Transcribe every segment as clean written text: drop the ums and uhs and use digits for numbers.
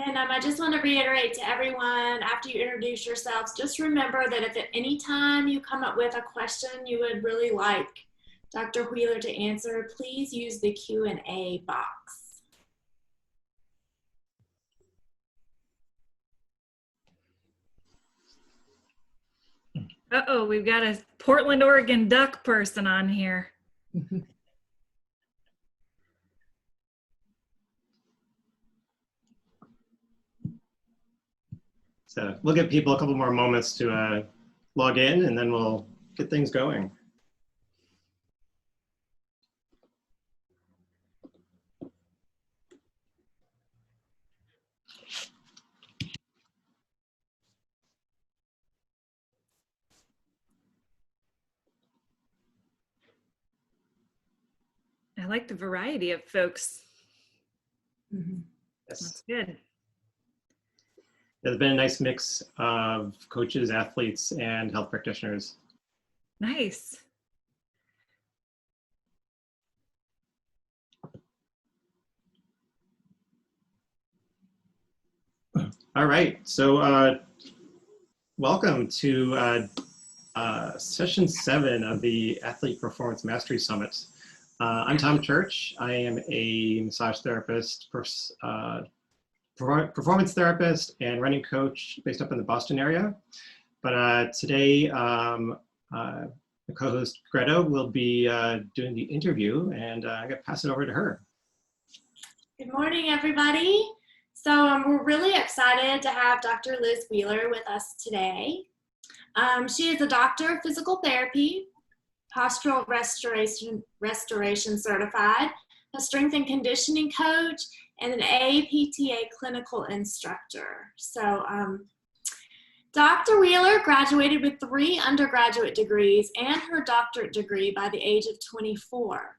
And I just want to reiterate to everyone, after you introduce yourselves, just remember that if at any time you come up with a question you would really like Dr. Wheeler to answer, please use the Q&A box. Uh-oh, we've got a Portland, Oregon duck person on here. So we'll give people a couple more moments to log in, and then we'll get things going. I like the variety of folks. Mm-hmm. Yes. That's good. There's been a nice mix of coaches, athletes, and health practitioners. Nice. All right, so welcome to session 7 of the Athlete Performance Mastery Summit. I'm Tom Church. I am a massage therapist, performance therapist, and running coach based up in the Boston area. But today, my co-host Greta will be doing the interview, and I'm going to pass it over to her. Good morning, everybody. So we're really excited to have Dr. Liz Wheeler with us today. She is a doctor of physical therapy, postural restoration certified, a strength and conditioning coach, and an APTA clinical instructor. So Dr. Wheeler graduated with 3 undergraduate degrees and her doctorate degree by the age of 24.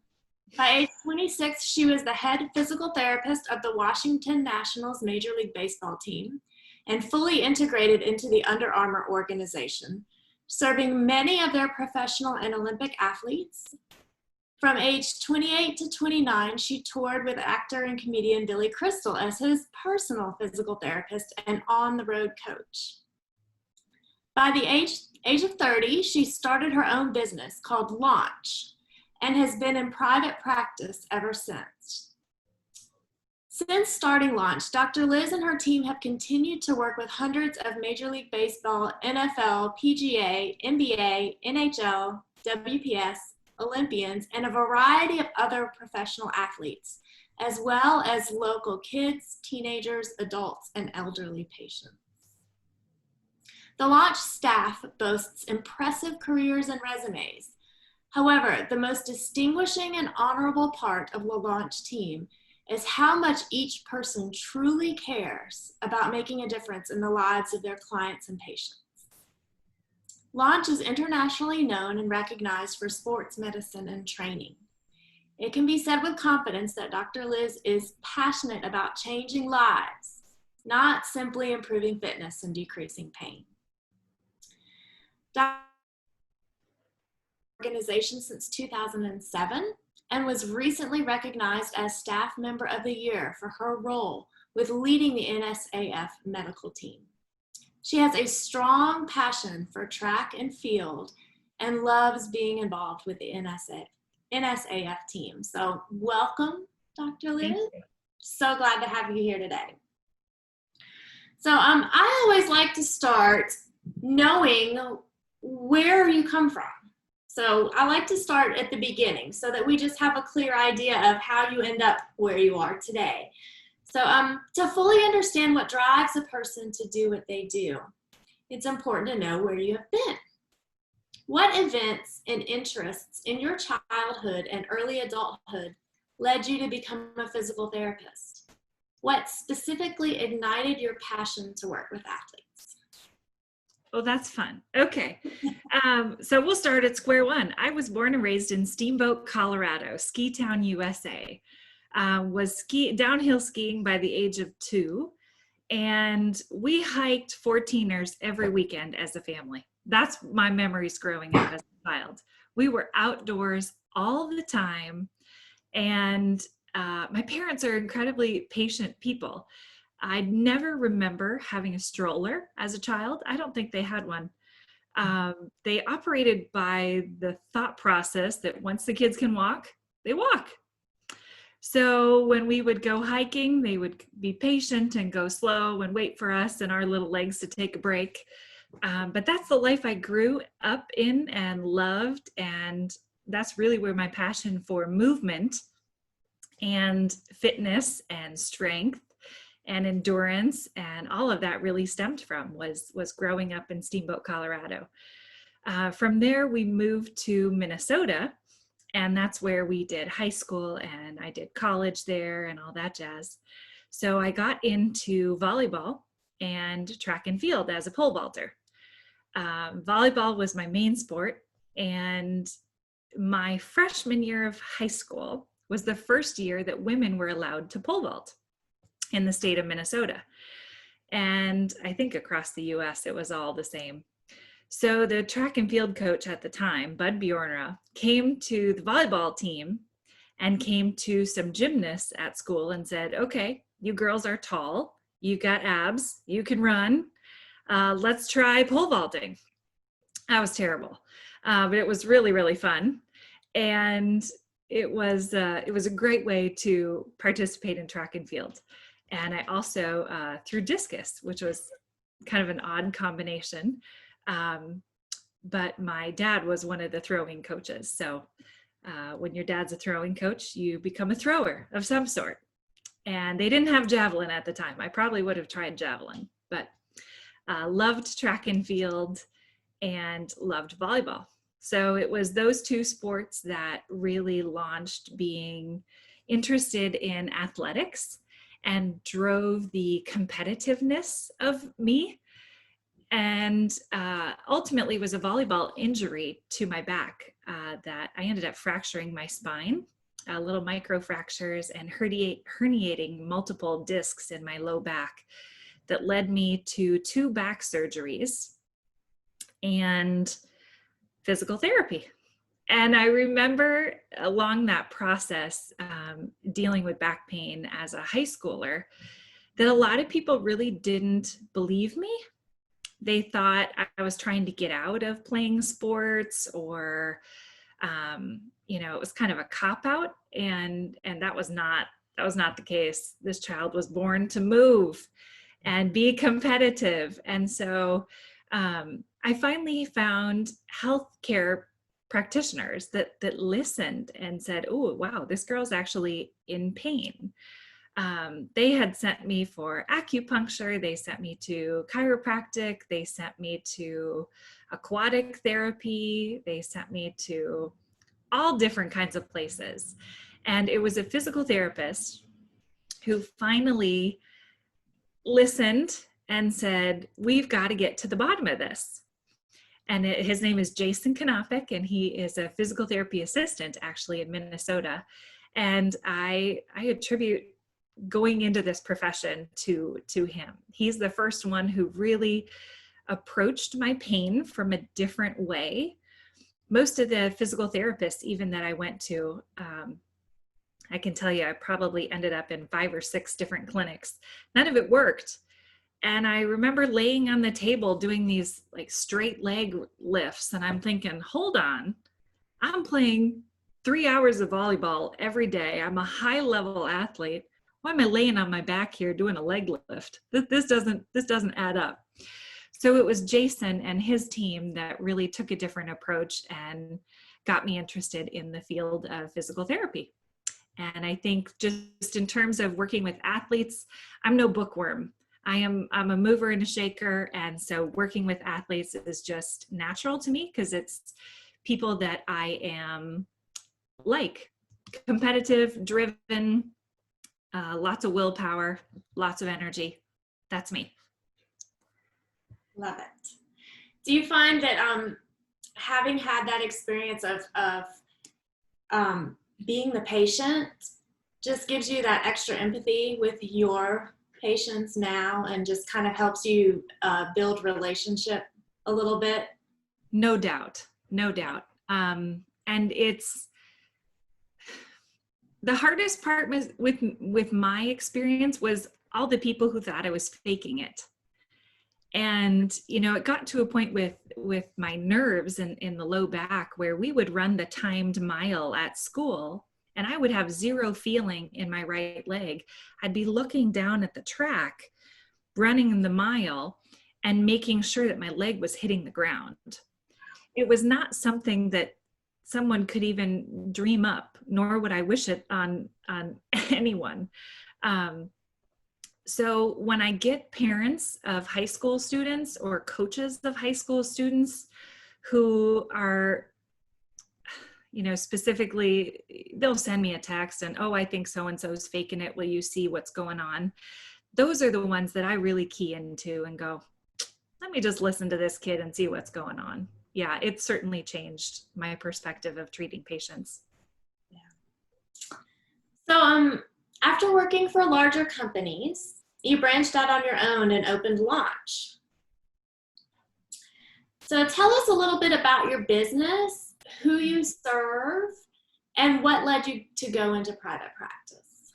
By age 26, she was the head physical therapist of the Washington Nationals Major League Baseball team and fully integrated into the Under Armour organization, serving many of their professional and Olympic athletes. From age 28 to 29, she toured with actor and comedian Billy Crystal as his personal physical therapist and on-the-road coach. By the age of 30, she started her own business called Launch and has been in private practice ever since. Since starting Launch, Dr. Liz and her team have continued to work with hundreds of Major League Baseball, NFL, PGA, NBA, NHL, WPS, Olympians, and a variety of other professional athletes, as well as local kids, teenagers, adults, and elderly patients. The Launch staff boasts impressive careers and resumes. However, the most distinguishing and honorable part of the Launch team is how much each person truly cares about making a difference in the lives of their clients and patients. Launch is internationally known and recognized for sports medicine and training. It can be said with confidence that Dr. Liz is passionate about changing lives, not simply improving fitness and decreasing pain. Organization since 2007 and was recently recognized as Staff Member of the Year for her role with leading the NSAF medical team. She has a strong passion for track and field and loves being involved with the NSAF team. So welcome, Dr. Liz. So glad to have you here today. So I always like to start knowing where you come from. So I like to start at the beginning so that we just have a clear idea of how you end up where you are today. So to fully understand what drives a person to do what they do, it's important to know where you have been. What events and interests in your childhood and early adulthood led you to become a physical therapist? What specifically ignited your passion to work with athletes? Oh, that's fun. Okay. So we'll start at square one. I was born and raised in Steamboat, Colorado, Ski Town, USA. Was downhill skiing by the age of 2. And we hiked 14ers every weekend as a family. That's my memories growing up as a child. We were outdoors all the time. And my parents are incredibly patient people. I never remember having a stroller as a child. I don't think they had one. They operated by the thought process that once the kids can walk, they walk. So when we would go hiking, they would be patient and go slow and wait for us and our little legs to take a break. But that's the life I grew up in and loved. And that's really where my passion for movement and fitness and strength and endurance and all of that really stemmed from was growing up in Steamboat, Colorado. From there, we moved to Minnesota, and that's where we did high school and I did college there and all that jazz. So I got into volleyball and track and field as a pole vaulter. Volleyball was my main sport, and my freshman year of high school was the first year that women were allowed to pole vault in the state of Minnesota. And I think across the US, it was all the same. So the track and field coach at the time, Bud Bjornra, came to the volleyball team and came to some gymnasts at school and said, okay, you girls are tall, you got abs, you can run, let's try pole vaulting. That was terrible, but it was really, really fun. And it was a great way to participate in track and field. And I also threw discus, which was kind of an odd combination. But my dad was one of the throwing coaches. So when your dad's a throwing coach, you become a thrower of some sort. And they didn't have javelin at the time. I probably would have tried javelin, but loved track and field and loved volleyball. So it was those two sports that really launched being interested in athletics and drove the competitiveness of me. And ultimately was a volleyball injury to my back that I ended up fracturing my spine, little micro fractures, and herniating multiple discs in my low back that led me to 2 back surgeries and physical therapy. And I remember along that process, dealing with back pain as a high schooler, that a lot of people really didn't believe me. They thought I was trying to get out of playing sports, or, it was kind of a cop-out, and that was not the case. This child was born to move and be competitive. And so I finally found healthcare practitioners that listened and said, oh, wow, this girl's actually in pain. They had sent me for acupuncture, they sent me to chiropractic, they sent me to aquatic therapy, they sent me to all different kinds of places. And it was a physical therapist who finally listened and said, we've got to get to the bottom of this. And his name is Jason Kanopik, and he is a physical therapy assistant actually in Minnesota. And I attribute going into this profession to him. He's the first one who really approached my pain from a different way. Most of the physical therapists, even that I went to, I can tell you, I probably ended up in 5 or 6 different clinics. None of it worked. And I remember laying on the table doing these like straight leg lifts, and I'm thinking, hold on, I'm playing 3 hours of volleyball every day. I'm a high level athlete. Why am I laying on my back here doing a leg lift? This doesn't add up. So it was Jason and his team that really took a different approach and got me interested in the field of physical therapy. And I think just in terms of working with athletes, I'm no bookworm. I'm a mover and a shaker. And so working with athletes is just natural to me because it's people that I am like, competitive, driven, lots of willpower, lots of energy. That's me. Love it. Do you find that having had that experience of being the patient just gives you that extra empathy with your patients now and just kind of helps you build relationship a little bit? No doubt. And it's the hardest part with my experience was all the people who thought I was faking it. And, it got to a point with my nerves in the low back where we would run the timed mile at school and I would have zero feeling in my right leg. I'd be looking down at the track, running the mile and making sure that my leg was hitting the ground. It was not something that someone could even dream up, nor would I wish it on anyone. So when I get parents of high school students or coaches of high school students who are, specifically, they'll send me a text and, oh, I think so-and-so's faking it. Will you see what's going on? Those are the ones that I really key into and go, let me just listen to this kid and see what's going on. Yeah, it certainly changed my perspective of treating patients. Yeah. So after working for larger companies, you branched out on your own and opened Launch. So tell us a little bit about your business, who you serve, and what led you to go into private practice.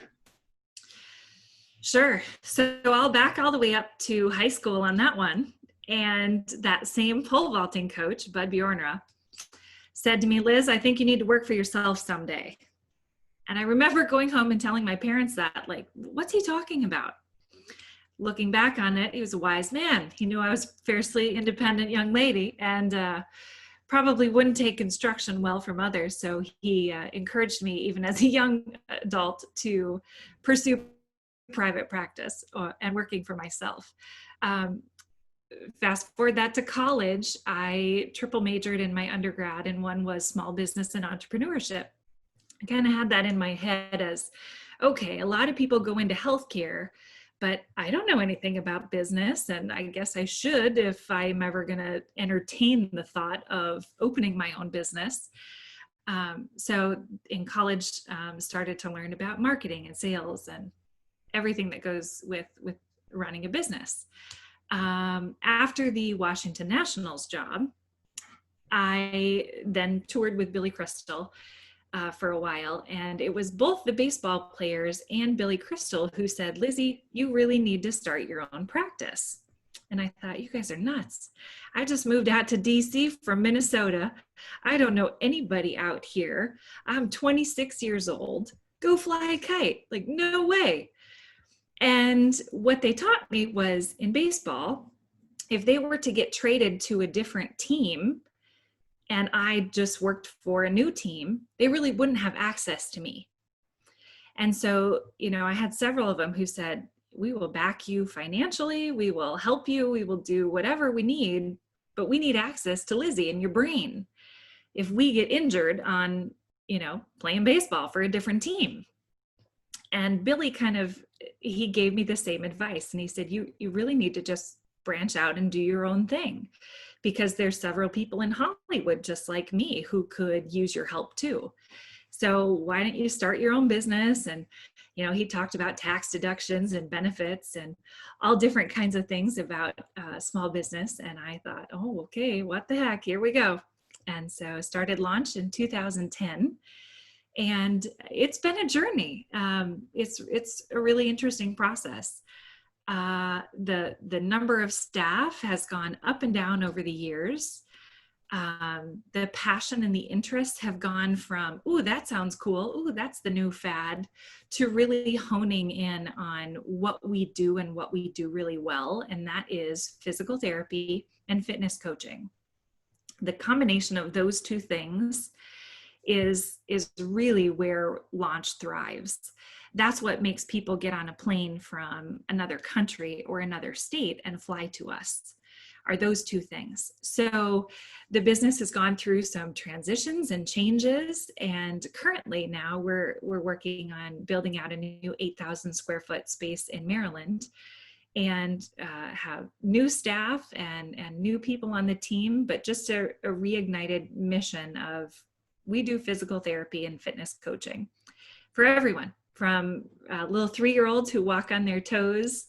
Sure. So I'll back all the way up to high school on that one. And that same pole vaulting coach, Bud Bjornra, said to me, Liz, I think you need to work for yourself someday. And I remember going home and telling my parents that, like, what's he talking about? Looking back on it, he was a wise man. He knew I was a fiercely independent young lady and probably wouldn't take instruction well from others. So he encouraged me, even as a young adult, to pursue private practice and working for myself. Fast forward that to college, I triple majored in my undergrad, and one was small business and entrepreneurship. I kind of had that in my head as, okay, a lot of people go into healthcare, but I don't know anything about business, and I guess I should if I'm ever going to entertain the thought of opening my own business. So in college, started to learn about marketing and sales and everything that goes with running a business. After the Washington Nationals job, I then toured with Billy Crystal for a while, and it was both the baseball players and Billy Crystal who said, Lizzie, you really need to start your own practice. And I thought, you guys are nuts. I just moved out to DC from Minnesota. I don't know anybody out here. I'm 26 years old. Go fly a kite. Like, no way. And what they taught me was, in baseball, if they were to get traded to a different team and I just worked for a new team, they really wouldn't have access to me. And so, I had several of them who said, we will back you financially, we will help you, we will do whatever we need, but we need access to Lizzie and your brain if we get injured on, playing baseball for a different team. And Billy he gave me the same advice, and he said, you really need to just branch out and do your own thing, because there's several people in Hollywood just like me who could use your help too. So why don't you start your own business? And, he talked about tax deductions and benefits and all different kinds of things about small business. And I thought, oh, okay, what the heck, here we go. And so started Launch in 2010. And it's been a journey. It's a really interesting process. The number of staff has gone up and down over the years. The passion and the interest have gone from, ooh, that sounds cool, ooh, that's the new fad, to really honing in on what we do and what we do really well, and that is physical therapy and fitness coaching. The combination of those two things is really where Launch thrives. That's what makes people get on a plane from another country or another state and fly to us, are those two things. So the business has gone through some transitions and changes, and currently now we're working on building out a new 8,000 square foot space in Maryland, and have new staff and new people on the team, but just a reignited mission of, we do physical therapy and fitness coaching for everyone, from little 3-year-olds who walk on their toes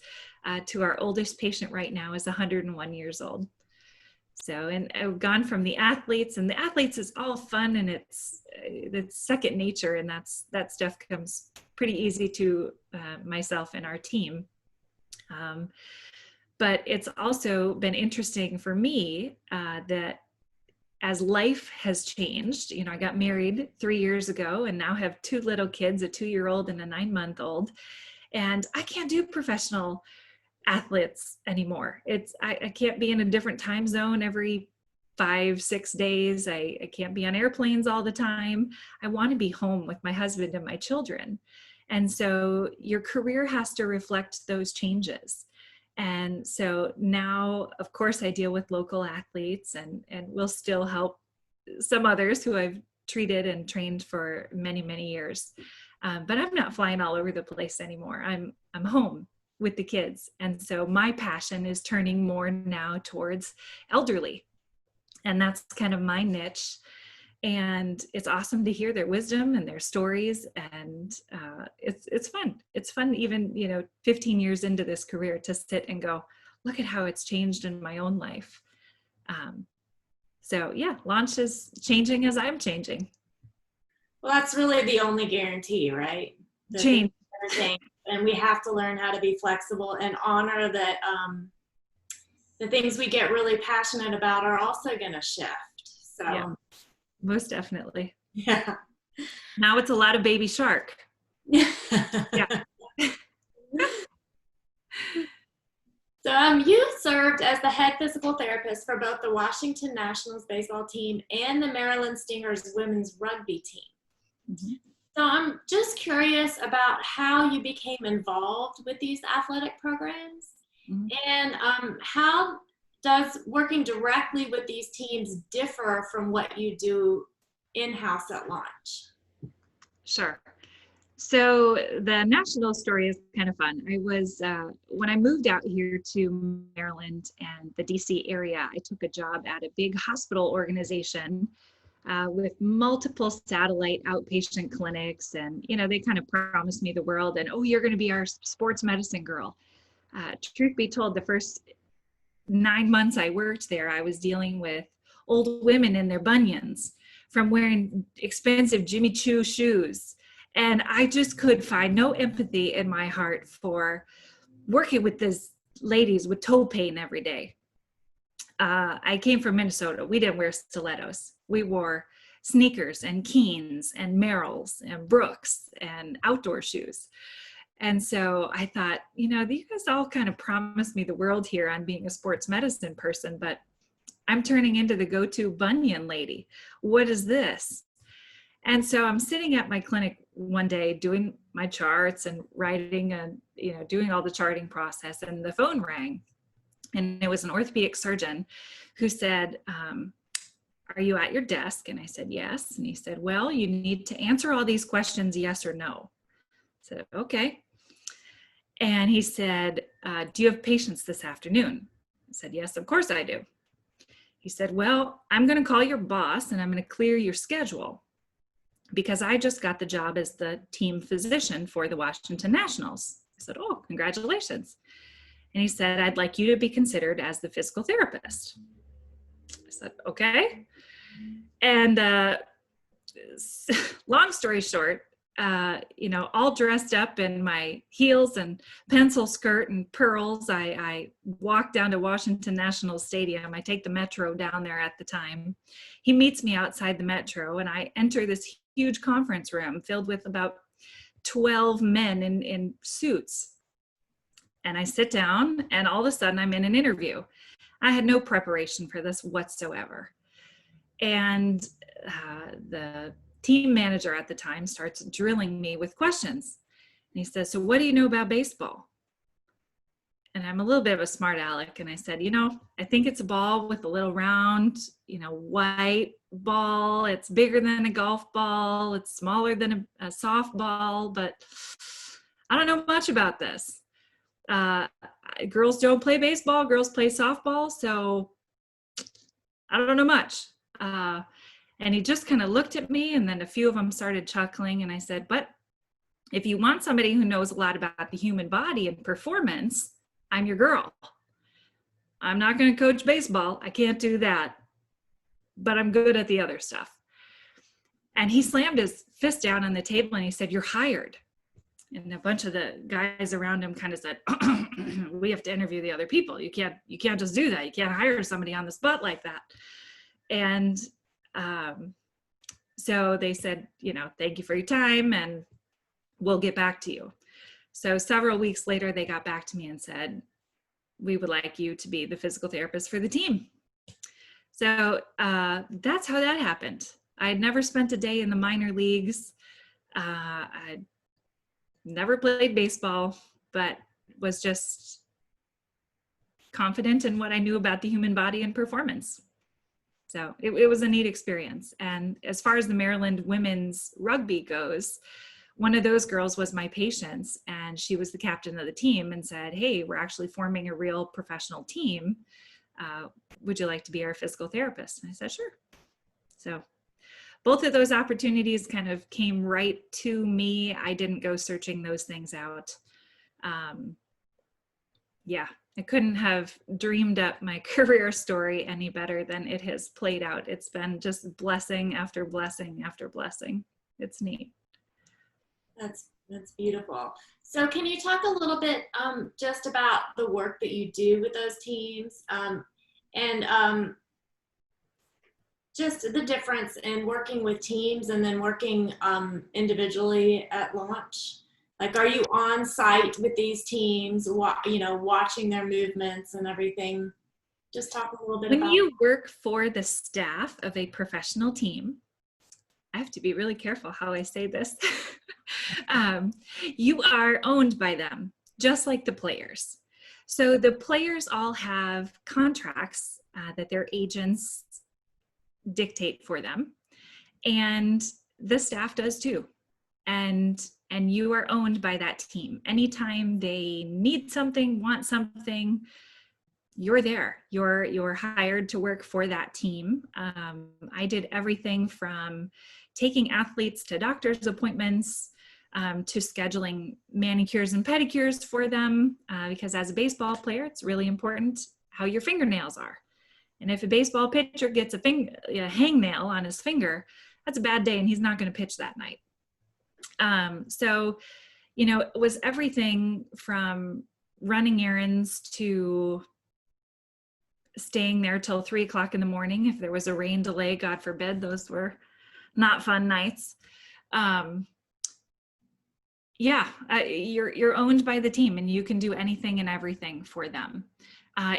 to our oldest patient right now is 101 years old. So, and I've gone from the athletes, and the athletes is all fun, and it's second nature, and that stuff comes pretty easy to myself and our team. But it's also been interesting for me that as life has changed, I got married 3 years ago and now have 2 little kids, a 2-year-old and a 9-month-old. And I can't do professional athletes anymore. I can't be in a different time zone every 5-6 days. I can't be on airplanes all the time. I want to be home with my husband and my children. And so your career has to reflect those changes. And so now, of course, I deal with local athletes and will still help some others who I've treated and trained for many, many years. But I'm not flying all over the place anymore. I'm home with the kids. And so my passion is turning more now towards elderly. And that's kind of my niche. And it's awesome to hear their wisdom and their stories. And it's fun. It's fun even, 15 years into this career to sit and go, look at how it's changed in my own life. So yeah, launch is changing as I'm changing. Well, that's really the only guarantee, right? Change. And we have to learn how to be flexible and honor that the things we get really passionate about are also going to shift. So. Yeah. Most definitely. Yeah. Now it's a lot of baby shark. Yeah. So you served as the head physical therapist for both the Washington Nationals baseball team and the Maryland Stingers women's rugby team. Mm-hmm. So I'm just curious about how you became involved with these athletic programs. Mm-hmm. And how does working directly with these teams differ from what you do in-house at Launch? Sure. So the national story is kind of fun. I was, when I moved out here to Maryland and the DC area, I took a job at a big hospital organization with multiple satellite outpatient clinics. And, they kind of promised me the world and, oh, you're going to be our sports medicine girl. Truth be told, the first 9 months I worked there, I was dealing with old women in their bunions from wearing expensive Jimmy Choo shoes. And I just could find no empathy in my heart for working with these ladies with toe pain every day. I came from Minnesota. We didn't wear stilettos. We wore sneakers and Keens and Merrells and Brooks and outdoor shoes. And so I thought, you guys all kind of promised me the world here on being a sports medicine person, but I'm turning into the go-to bunion lady. What is this? And so I'm sitting at my clinic one day doing my charts and writing and, doing all the charting process, and the phone rang. And it was an orthopedic surgeon who said, are you at your desk? And I said, yes. And he said, well, you need to answer all these questions, yes or no. I said, okay. And he said, do you have patients this afternoon? I said, yes, of course I do. He said, well, I'm going to call your boss and I'm going to clear your schedule because I just got the job as the team physician for the Washington Nationals. I said, oh, congratulations. And he said, I'd like you to be considered as the physical therapist. I said, okay. And long story short, all dressed up in my heels and pencil skirt and pearls, I walk down to Washington National Stadium. I take the metro down there at the time. He meets me outside the metro and I enter this huge conference room filled with about 12 men in suits. And I sit down and all of a sudden I'm in an interview. I had no preparation for this whatsoever. And the team manager at the time starts drilling me with questions. And he says, so what do you know about baseball? And I'm a little bit of a smart aleck. And I said, I think it's a ball with a little round, white ball. It's bigger than a golf ball. It's smaller than a softball, but I don't know much about this. Girls don't play baseball, girls play softball. So I don't know much. And he just kind of looked at me and then a few of them started chuckling. And I said, but if you want somebody who knows a lot about the human body and performance, I'm your girl. I'm not going to coach baseball. I can't do that, but I'm good at the other stuff. And he slammed his fist down on the table and he said, you're hired. and a bunch of the guys around him kind of said, we have to interview the other people. You can't just do that. You can't hire somebody on the spot like that. And so they said, thank you for your time and we'll get back to you. So several weeks later, they got back to me and said, we would like you to be the physical therapist for the team. So that's how that happened. I had never spent a day in the minor leagues. I never played baseball, but was just confident in what I knew about the human body and performance. So it was a neat experience. And as far as the Maryland women's rugby goes, one of those girls was my patient, and she was the captain of the team and said, hey, we're actually forming a real professional team. Would you like to be our physical therapist? And I said, sure. So both of those opportunities kind of came right to me. I didn't go searching those things out. I couldn't have dreamed up my career story any better than it has played out. It's been just blessing after blessing after blessing. It's neat. That's beautiful. So can you talk a little bit just about the work that you do with those teams and just the difference in working with teams and then working individually at launch? Like, are you on site with these teams, watching their movements and everything? Just talk a little bit about. When you work for the staff of a professional team, I have to be really careful how I say this. You are owned by them, just like the players. So the players all have contracts that their agents dictate for them, and the staff does too. And you are owned by that team. Anytime they need something, want something, you're there. You're hired to work for that team. I did everything from taking athletes to doctor's appointments, to scheduling manicures and pedicures for them, because as a baseball player, it's really important how your fingernails are. And if a baseball pitcher gets a hangnail on his finger, that's a bad day and he's not going to pitch that night. So, it was everything from running errands to staying there till 3 o'clock in the morning. If there was a rain delay, God forbid, those were not fun nights. You're owned by the team and you can do anything and everything for them.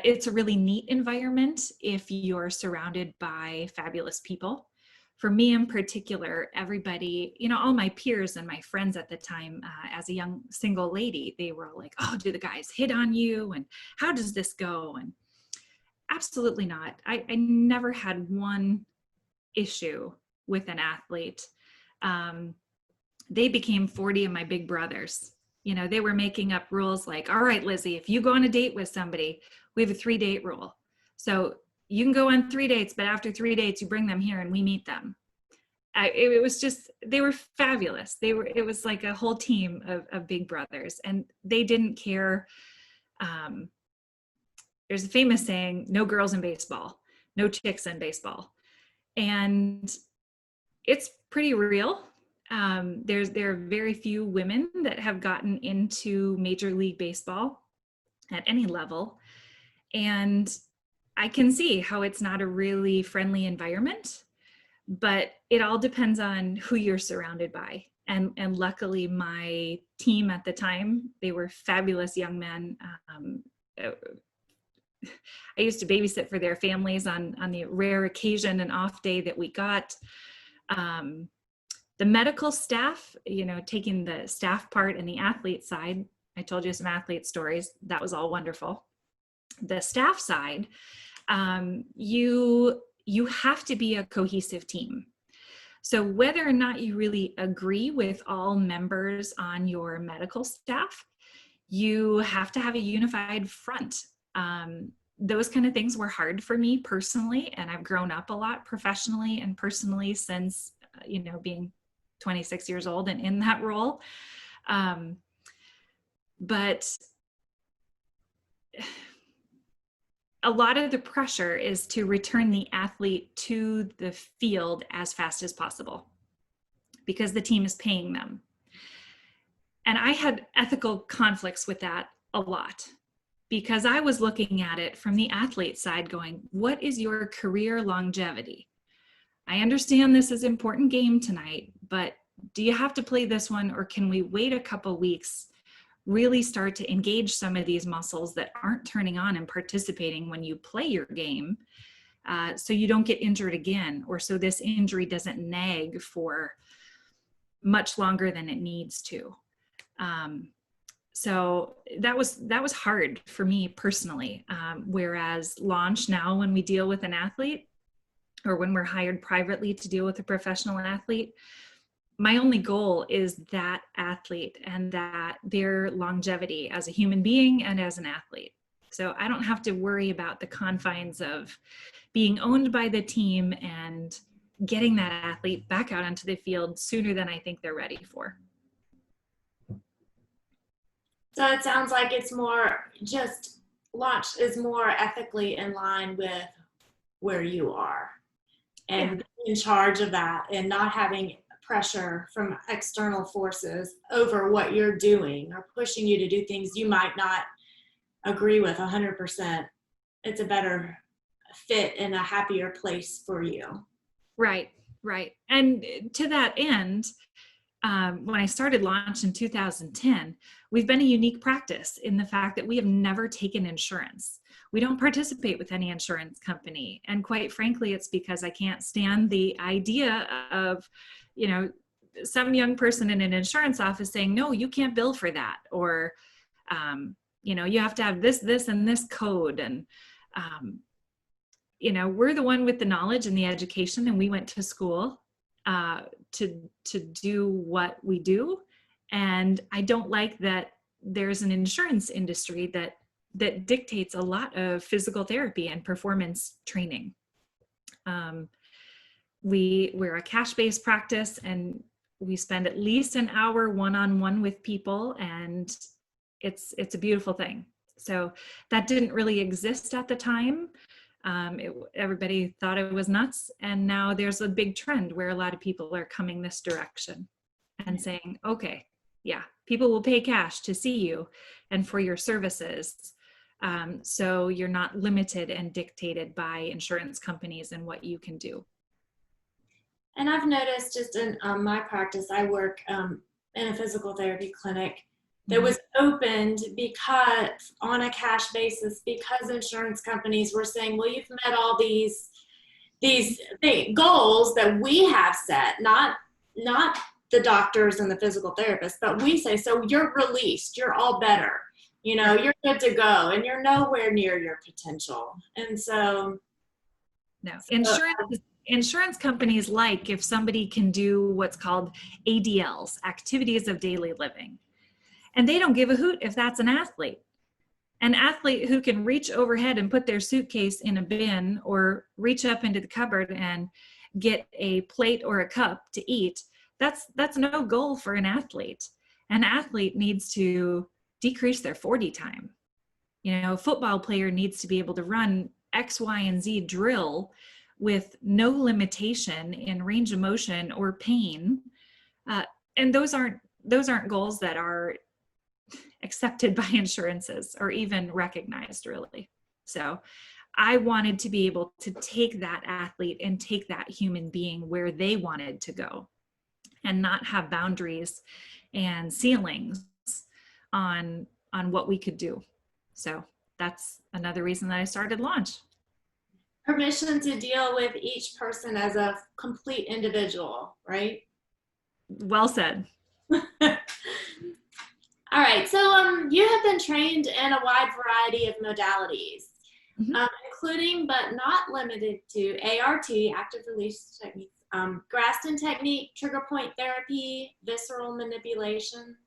It's a really neat environment if you're surrounded by fabulous people. For me in particular, everybody, all my peers and my friends at the time, as a young single lady, they were all like, oh, do the guys hit on you? And how does this go? And absolutely not. I never had one issue with an athlete. They became 40 of my big brothers. They were making up rules like, all right, Lizzie, if you go on a date with somebody, we have a 3-date rule. So you can go on 3 dates, but after 3 dates, you bring them here and we meet them. It was just, they were fabulous. It was like a whole team of big brothers, and they didn't care. There's a famous saying, no girls in baseball, no chicks in baseball. And it's pretty real. There are very few women that have gotten into Major League Baseball at any level. And I can see how it's not a really friendly environment, but it all depends on who you're surrounded by. And luckily my team at the time, they were fabulous young men. I used to babysit for their families on the rare occasion and off day that we got. The medical staff, taking the staff part and the athlete side, I told you some athlete stories. That was all wonderful. The staff side, you have to be a cohesive team. So whether or not you really agree with all members on your medical staff, you have to have a unified front. Those kind of things were hard for me personally, and I've grown up a lot professionally and personally since, being 26 years old and in that role. But a lot of the pressure is to return the athlete to the field as fast as possible because the team is paying them. And I had ethical conflicts with that a lot, because I was looking at it from the athlete side going, what is your career longevity? I understand this is an important game tonight, but do you have to play this one, or can we wait a couple weeks, really start to engage some of these muscles that aren't turning on and participating when you play your game, so you don't get injured again, or so this injury doesn't nag for much longer than it needs to. So that was hard for me personally. Whereas launch now, when we deal with an athlete, or when we're hired privately to deal with a professional athlete, my only goal is that athlete and that their longevity as a human being and as an athlete. So I don't have to worry about the confines of being owned by the team and getting that athlete back out onto the field sooner than I think they're ready for. So it sounds like it's more just launch is more ethically in line with where you are and in charge of that, and not having pressure from external forces over what you're doing or pushing you to do things you might not agree with 100%. It's a better fit and a happier place for you. Right. And to that end, when I started Launch in 2010, we've been a unique practice in the fact that we have never taken insurance. We don't participate with any insurance company. And quite frankly, it's because I can't stand the idea of, some young person in an insurance office saying, no, you can't bill for that. Or, you have to have this, and this code. And, we're the one with the knowledge and the education, and we went to school to do what we do. And I don't like that there's an insurance industry that dictates a lot of physical therapy and performance training. We're a cash-based practice, and we spend at least an hour one-on-one with people, and it's a beautiful thing. So that didn't really exist at the time. Everybody thought it was nuts, and now there's a big trend where a lot of people are coming this direction and saying, okay, yeah, people will pay cash to see you and for your services. So you're not limited and dictated by insurance companies and what you can do. And I've noticed just in my practice, I work in a physical therapy clinic that was opened because on a cash basis, because insurance companies were saying, well, you've met all these goals that we have set, not the doctors and the physical therapists, but we say, so you're released, you're all better, you're good to go, and you're nowhere near your potential. And so no, insurance companies like if somebody can do what's called ADLs, activities of daily living. And they don't give a hoot if that's an athlete. An athlete who can reach overhead and put their suitcase in a bin, or reach up into the cupboard and get a plate or a cup to eat, that's no goal for an athlete. An athlete needs to decrease their 40 time. A football player needs to be able to run X, Y, and Z drill with no limitation in range of motion or pain. And those aren't goals that are accepted by insurances or even recognized, really. So I wanted to be able to take that athlete and take that human being where they wanted to go, and not have boundaries and ceilings on what we could do. So that's another reason that I started Launch. Permission to deal with each person as a complete individual, right? Well said. All right, so you have been trained in a wide variety of modalities, including but not limited to ART, active release techniques, Graston technique, trigger point therapy, visceral manipulation.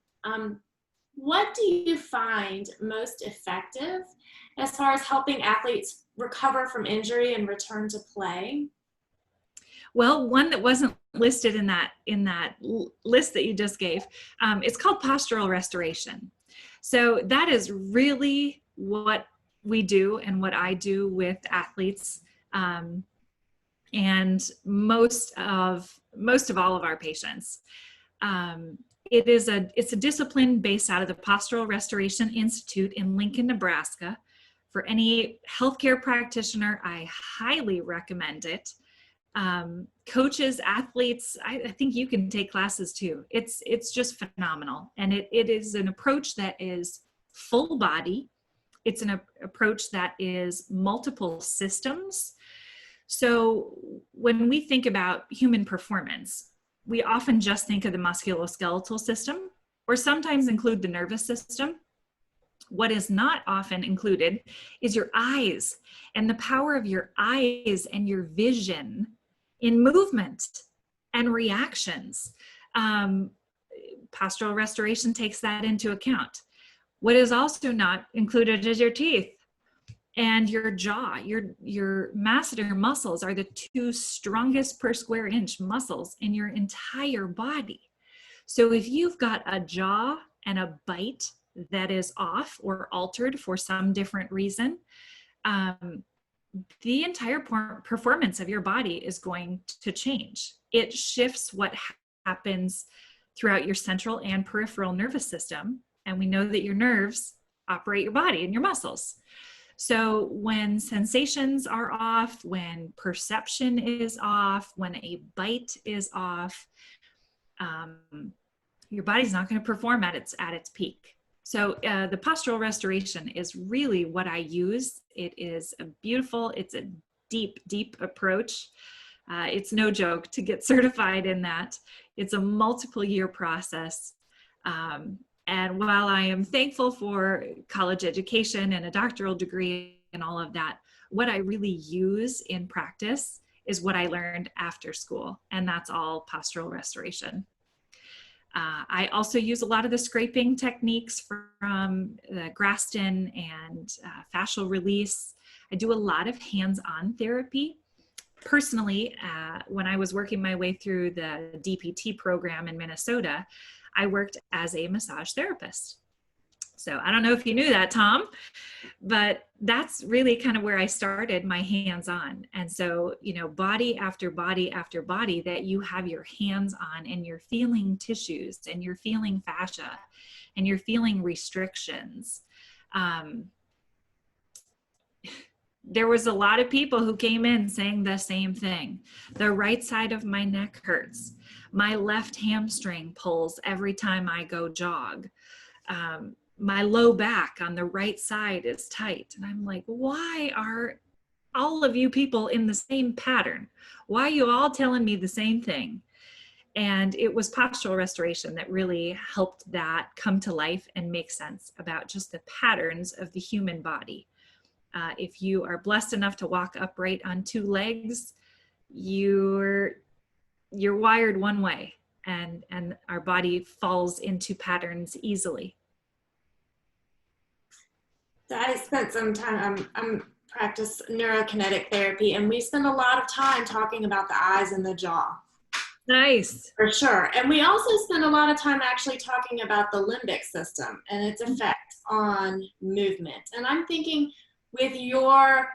What do you find most effective as far as helping athletes recover from injury and return to play? Well, one that wasn't listed in that list that you just gave, it's called postural restoration. So that is really what we do and what I do with athletes, and most of all of our patients. it's a discipline based out of the Postural Restoration Institute in Lincoln, Nebraska. For any healthcare practitioner, I highly recommend it. Coaches, athletes, I think you can take classes too. It's just phenomenal. And it is an approach that is full body. It's an approach that is multiple systems. So when we think about human performance, we often just think of the musculoskeletal system, or sometimes include the nervous system. What is not often included is your eyes and the power of your eyes and your vision in movement and reactions. Postural restoration takes that into account. What is also not included is your teeth and your jaw. Your masseter muscles are the two strongest per square inch muscles in your entire body. So if you've got a jaw and a bite that is off or altered for some different reason, the entire performance of your body is going to change. It shifts what happens throughout your central and peripheral nervous system. And we know that your nerves operate your body and your muscles. So when sensations are off, when perception is off, when a bite is off, your body's not going to perform at its peak. So the postural restoration is really what I use. It is it's a deep, deep approach. It's no joke to get certified in that. It's a multiple year process. And while I am thankful for college education and a doctoral degree and all of that, what I really use in practice is what I learned after school, and that's all postural restoration. I also use a lot of the scraping techniques from Graston and fascial release. I do a lot of hands-on therapy. Personally, when I was working my way through the DPT program in Minnesota, I worked as a massage therapist. So I don't know if you knew that, Tom, but that's really kind of where I started my hands-on. And so, body after body after body that you have your hands on, and you're feeling tissues and you're feeling fascia and you're feeling restrictions. There was a lot of people who came in saying the same thing. The right side of my neck hurts. My left hamstring pulls every time I go jog. My low back on the right side is tight. And I'm like, why are all of you people in the same pattern? Why are you all telling me the same thing? And it was postural restoration that really helped that come to life and make sense about just the patterns of the human body. If you are blessed enough to walk upright on two legs, you're wired one way, and our body falls into patterns easily. So I spent some time, I'm practice neurokinetic therapy, and we spend a lot of time talking about the eyes and the jaw. Nice. For sure. And we also spend a lot of time actually talking about the limbic system and its effect on movement. And I'm thinking, with your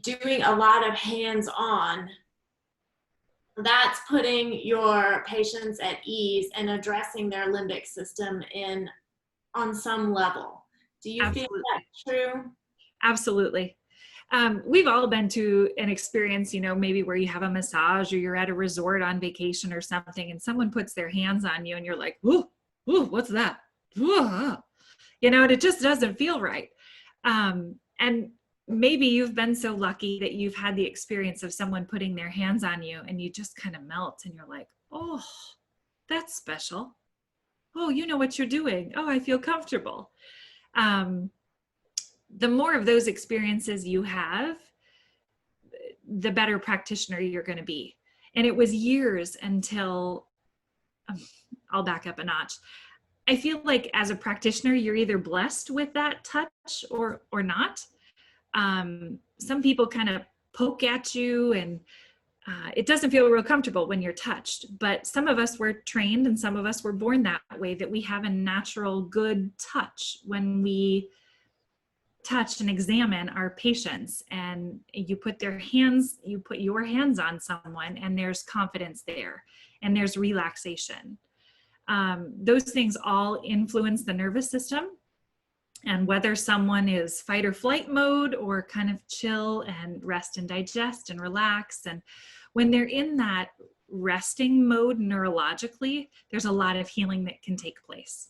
doing a lot of hands-on, that's putting your patients at ease and addressing their limbic system on some level. Do you feel that's true? Absolutely. We've all been to an experience, maybe where you have a massage or you're at a resort on vacation or something, and someone puts their hands on you and you're like, ooh, what's that? Ooh. And it just doesn't feel right. And maybe you've been so lucky that you've had the experience of someone putting their hands on you and you just kind of melt and you're like, oh, that's special. Oh, you know what you're doing. Oh, I feel comfortable. The more of those experiences you have, the better practitioner you're going to be. And it was years until, I'll back up a notch. I feel like as a practitioner, you're either blessed with that touch or not. Some people kind of poke at you, and it doesn't feel real comfortable when you're touched. But some of us were trained and some of us were born that way, that we have a natural good touch when we touch and examine our patients, and you put your hands on someone and there's confidence there and there's relaxation. Those things all influence the nervous system, and whether someone is fight or flight mode or kind of chill and rest and digest and relax. And when they're in that resting mode neurologically, there's a lot of healing that can take place.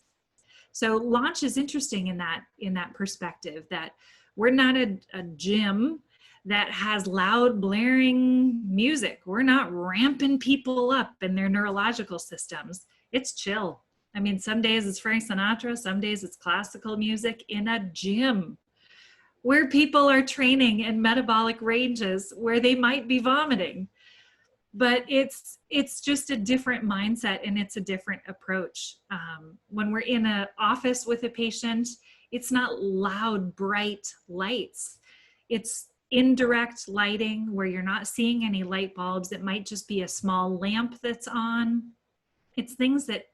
So launch is interesting in that perspective, that we're not a gym that has loud blaring music. We're not ramping people up in their neurological systems. It's chill. I mean, some days it's Frank Sinatra, some days it's classical music in a gym where people are training in metabolic ranges where they might be vomiting. But it's just a different mindset, and it's a different approach. When we're in an office with a patient, it's not loud, bright lights. It's indirect lighting where you're not seeing any light bulbs. It might just be a small lamp that's on. It's things that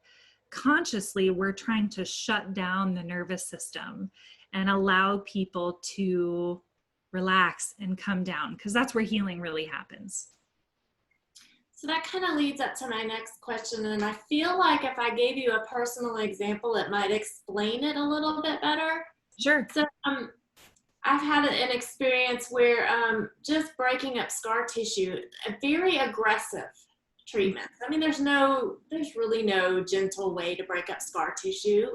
consciously we're trying to shut down the nervous system and allow people to relax and come down, because that's where healing really happens. So that kind of leads up to my next question, and I feel like if I gave you a personal example, it might explain it a little bit better. Sure. So I've had an experience where just breaking up scar tissue, a very aggressive treatment. I mean, there's really no gentle way to break up scar tissue.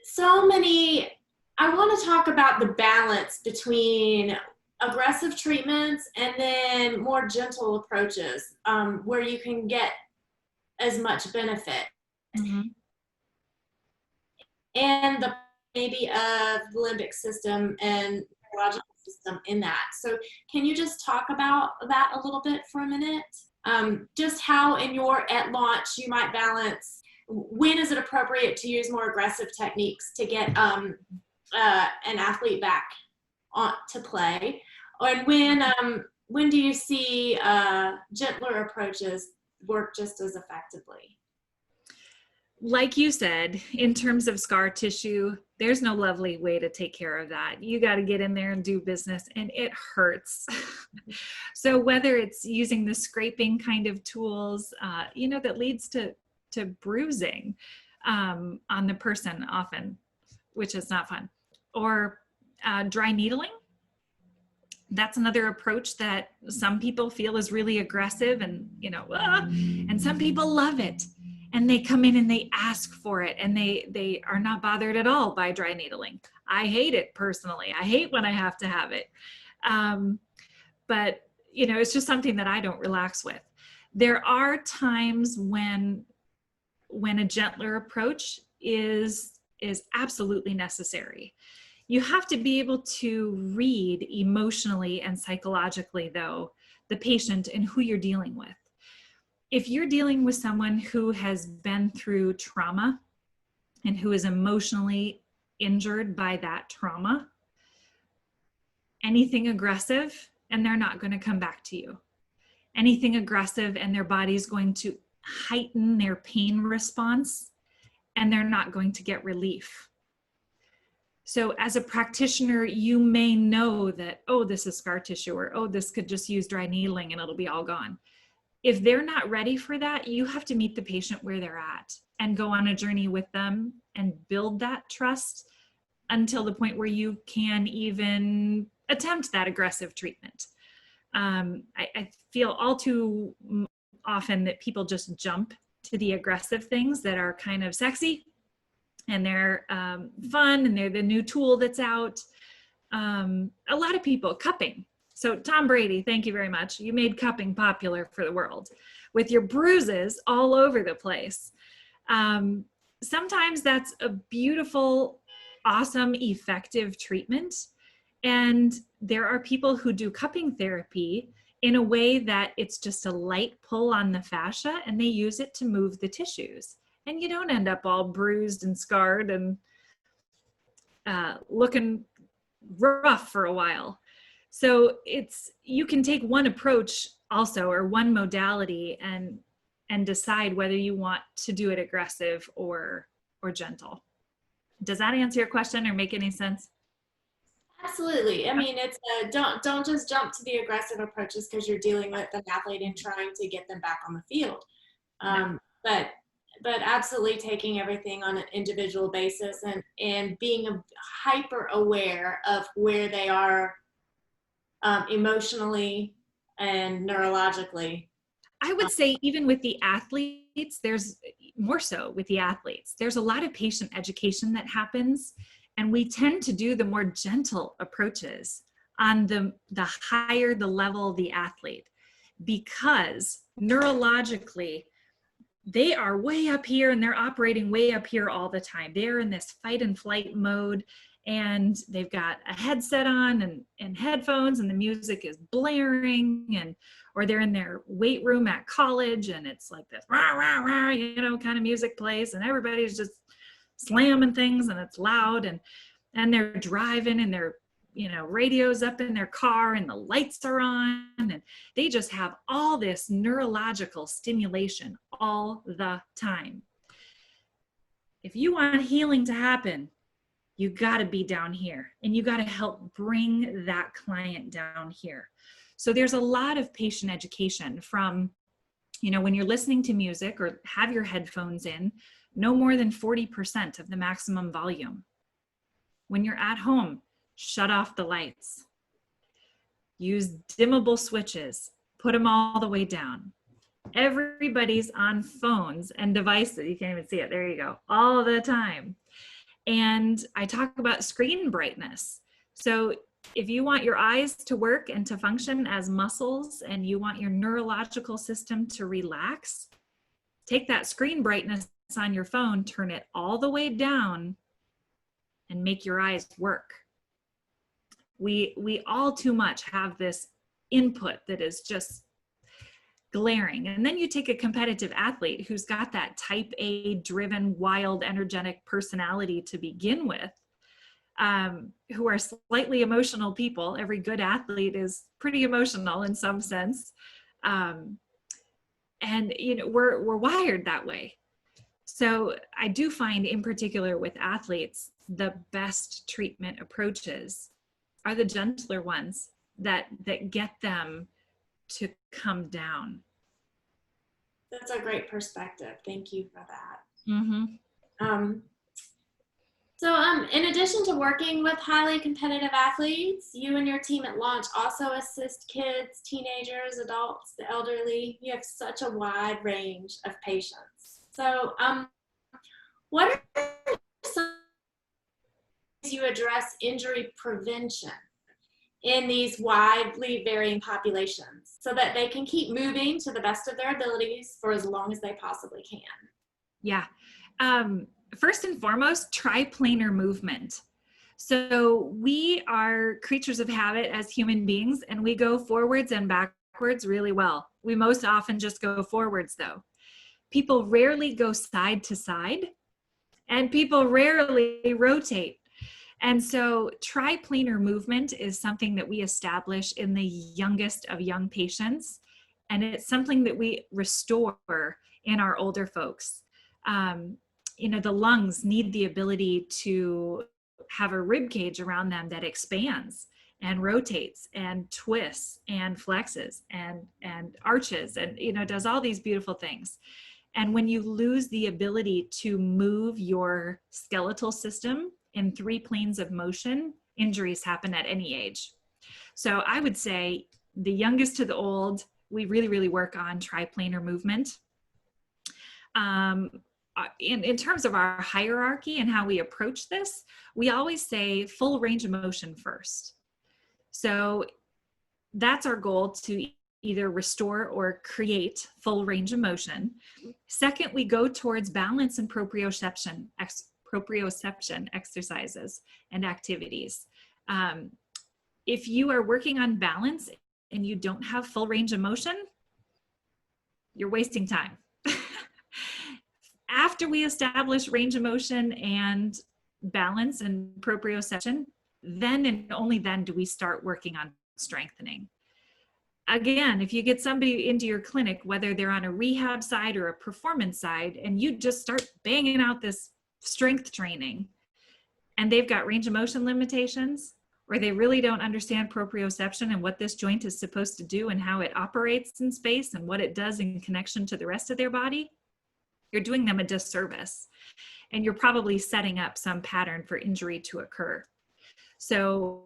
So many, I want to talk about the balance between aggressive treatments and then more gentle approaches where you can get as much benefit. Mm-hmm. And the maybe of the limbic system and neurological system in that. So can you just talk about that a little bit for a minute? Just how at launch you might balance, when is it appropriate to use more aggressive techniques to get an athlete back to play? And when do you see gentler approaches work just as effectively? Like you said, in terms of scar tissue, there's no lovely way to take care of that. You got to get in there and do business, and it hurts. So whether it's using the scraping kind of tools, that leads to bruising on the person often, which is not fun, or dry needling. That's another approach that some people feel is really aggressive, and and some people love it. And they come in and they ask for it, and they are not bothered at all by dry needling. I hate it personally. I hate when I have to have it. But it's just something that I don't relax with. There are times when a gentler approach is absolutely necessary. You have to be able to read emotionally and psychologically, though, the patient and who you're dealing with. If you're dealing with someone who has been through trauma and who is emotionally injured by that trauma, anything aggressive and they're not going to come back to you. Anything aggressive and their body's going to heighten their pain response and they're not going to get relief. So as a practitioner, you may know that, oh, this is scar tissue, or, oh, this could just use dry needling and it'll be all gone. If they're not ready for that, you have to meet the patient where they're at and go on a journey with them and build that trust until the point where you can even attempt that aggressive treatment. I feel all too often that people just jump to the aggressive things that are kind of sexy and they're fun and they're the new tool that's out. A lot of people, cupping. So Tom Brady, thank you very much. You made cupping popular for the world with your bruises all over the place. Sometimes that's a beautiful, awesome, effective treatment. And there are people who do cupping therapy in a way that it's just a light pull on the fascia and they use it to move the tissues. And you don't end up all bruised and scarred and looking rough for a while. So you can take one approach also, or one modality, and decide whether you want to do it aggressive or gentle. Does that answer your question or make any sense? Absolutely. I mean, it's don't just jump to the aggressive approaches because you're dealing with an athlete and trying to get them back on the field. No. But absolutely taking everything on an individual basis and being hyper aware of where they are emotionally and neurologically. I would say even with the athletes, there's more so with the athletes. There's a lot of patient education that happens, and we tend to do the more gentle approaches on the higher the level the athlete, because neurologically, they are way up here and they're operating way up here all the time. They're in this fight and flight mode, and they've got a headset on and headphones, and the music is blaring, and or they're in their weight room at college and it's like this rah, rah, rah, you know, kind of music plays, and everybody's just slamming things and it's loud, and they're driving and their, you know, radios up in their car and the lights are on, and they just have all this neurological stimulation all the time. If you want healing to happen, you got to be down here, and you got to help bring that client down here. So there's a lot of patient education from, you know, when you're listening to music or have your headphones in, no more than 40% of the maximum volume. When you're at home, shut off the lights. Use dimmable switches, put them all the way down. Everybody's on phones and devices, you can't even see it, there you go, all the time. And I talk about screen brightness. So if you want your eyes to work and to function as muscles, and you want your neurological system to relax, take that screen brightness on your phone, turn it all the way down, and make your eyes work. We all too much have this input that is just glaring. And then you take a competitive athlete who's got that type A driven, wild, energetic personality to begin with, who are slightly emotional people. Every good athlete is pretty emotional in some sense. And you know, we're wired that way. So I do find, in particular with athletes, the best treatment approaches are the gentler ones that get them to come down. That's a great perspective. Thank you for that. Mm-hmm. So in addition to working with highly competitive athletes, you and your team at Launch also assist kids, teenagers, adults, the elderly. You have such a wide range of patients. So what are some ways you address injury prevention in these widely varying populations so that they can keep moving to the best of their abilities for as long as they possibly can? Yeah. First and foremost, triplanar movement. So we are creatures of habit as human beings, and we go forwards and backwards really well. We most often just go forwards though. People rarely go side to side, and people rarely rotate. And so triplanar movement is something that we establish in the youngest of young patients. And it's something that we restore in our older folks. You know, the lungs need the ability to have a rib cage around them that expands and rotates and twists and flexes and arches and, you know, does all these beautiful things. And when you lose the ability to move your skeletal system in 3 planes of motion, injuries happen at any age. So I would say the youngest to the old, we really, really work on triplanar movement. In terms of our hierarchy and how we approach this, we always say full range of motion first. So that's our goal, to either restore or create full range of motion. Second, we go towards balance and proprioception exercises and activities. If you are working on balance and you don't have full range of motion, you're wasting time. After we establish range of motion and balance and proprioception, then and only then do we start working on strengthening. Again, if you get somebody into your clinic, whether they're on a rehab side or a performance side, and you just start banging out this strength training and they've got range of motion limitations, or they really don't understand proprioception and what this joint is supposed to do and how it operates in space and what it does in connection to the rest of their body, you're doing them a disservice. And you're probably setting up some pattern for injury to occur. So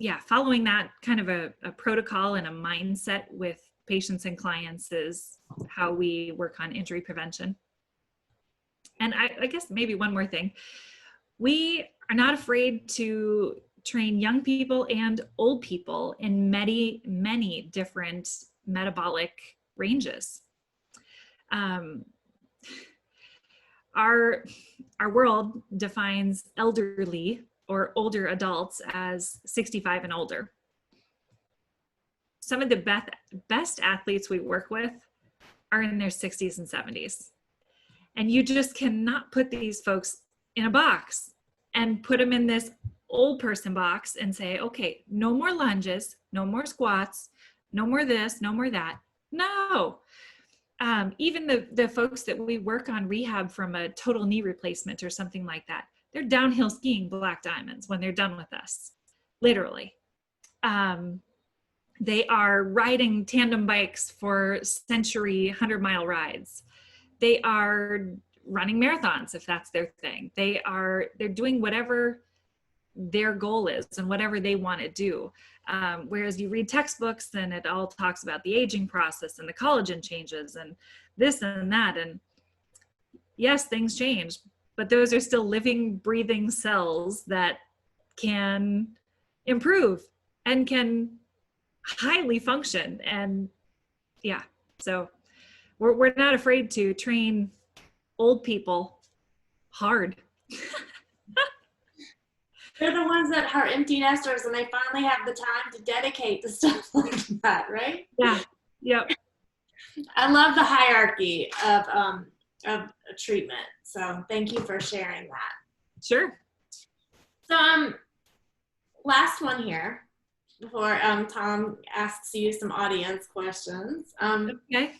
yeah, following that kind of a protocol and a mindset with patients and clients is how we work on injury prevention. And I guess maybe one more thing. We are not afraid to train young people and old people in many, many different metabolic ranges. Our world defines elderly or older adults as 65 and older. Some of the best athletes we work with are in their 60s and 70s. And you just cannot put these folks in a box and put them in this old person box and say, okay, no more lunges, no more squats, no more this, no more that. No. Even the folks that we work on rehab from a total knee replacement or something like that, they're downhill skiing black diamonds when they're done with us, literally. They are riding tandem bikes for century 100-mile rides. They are running marathons if that's their thing. They're doing whatever their goal is and whatever they want to do. Whereas you read textbooks and it all talks about the aging process and the collagen changes and this and that. And yes, things change, but those are still living, breathing cells that can improve and can highly function. And yeah, so we're not afraid to train old people hard. They're the ones that are empty nesters and they finally have the time to dedicate to stuff like that, right? Yeah. Yep. I love the hierarchy of treatment. So thank you for sharing that. Sure. So last one here before Tom asks you some audience questions. Okay.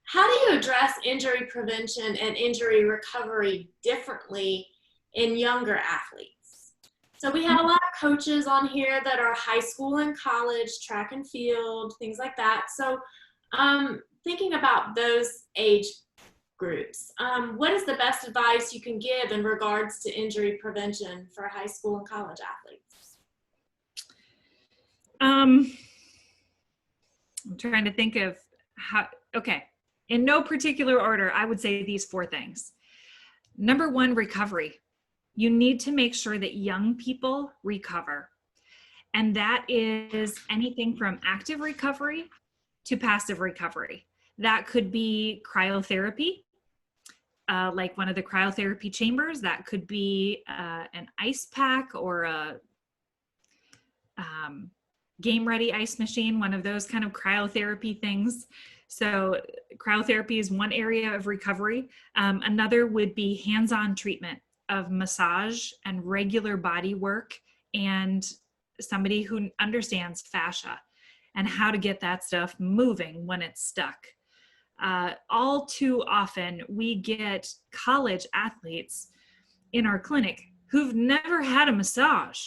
How do you address injury prevention and injury recovery differently in younger athletes? So we have a lot of coaches on here that are high school and college, track and field, things like that. So thinking about those age groups, what is the best advice you can give in regards to injury prevention for high school and college athletes? I'm trying to think of how, okay. In no particular order, I would say these 4 things. Number 1, recovery. You need to make sure that young people recover. And that is anything from active recovery to passive recovery. That could be cryotherapy, like one of the cryotherapy chambers. That could be an ice pack or a game ready ice machine, one of those kind of cryotherapy things. So cryotherapy is one area of recovery. Another would be hands-on treatment of massage and regular body work and somebody who understands fascia and how to get that stuff moving when it's stuck. All too often we get college athletes in our clinic who've never had a massage.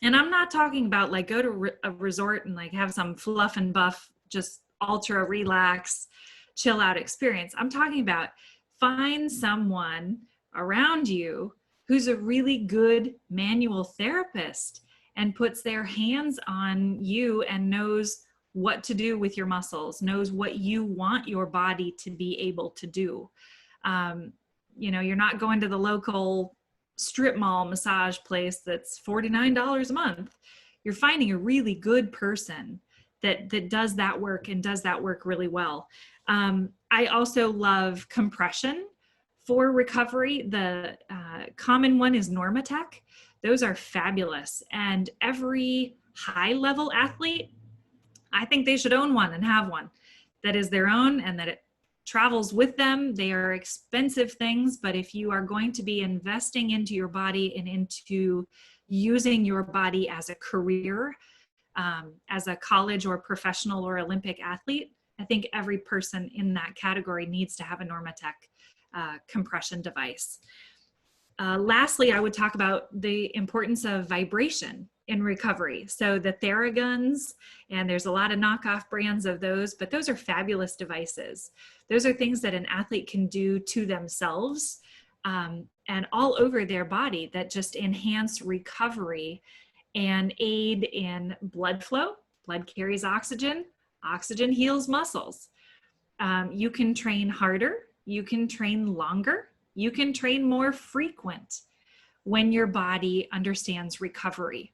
And I'm not talking about like go to a resort and like have some fluff and buff, just ultra relax, chill out experience. I'm talking about find someone around you who's a really good manual therapist and puts their hands on you and knows what to do with your muscles, knows what you want your body to be able to do. You know, you're not going to the local strip mall massage place that's $49 a month. You're finding a really good person that does that work and does that work really well. I also love compression for recovery. The common one is Normatec. Those are fabulous. And every high level athlete, I think they should own one and have one that is their own and that it travels with them. They are expensive things, but if you are going to be investing into your body and into using your body as a career, as a college or professional or Olympic athlete, I think every person in that category needs to have a Normatec compression device. Lastly, I would talk about the importance of vibration in recovery. So the Theraguns, and there's a lot of knockoff brands of those, but those are fabulous devices. Those are things that an athlete can do to themselves and all over their body that just enhance recovery and aid in blood flow. Blood carries oxygen. Oxygen heals muscles. You can train harder. You can train longer. You can train more frequent when your body understands recovery.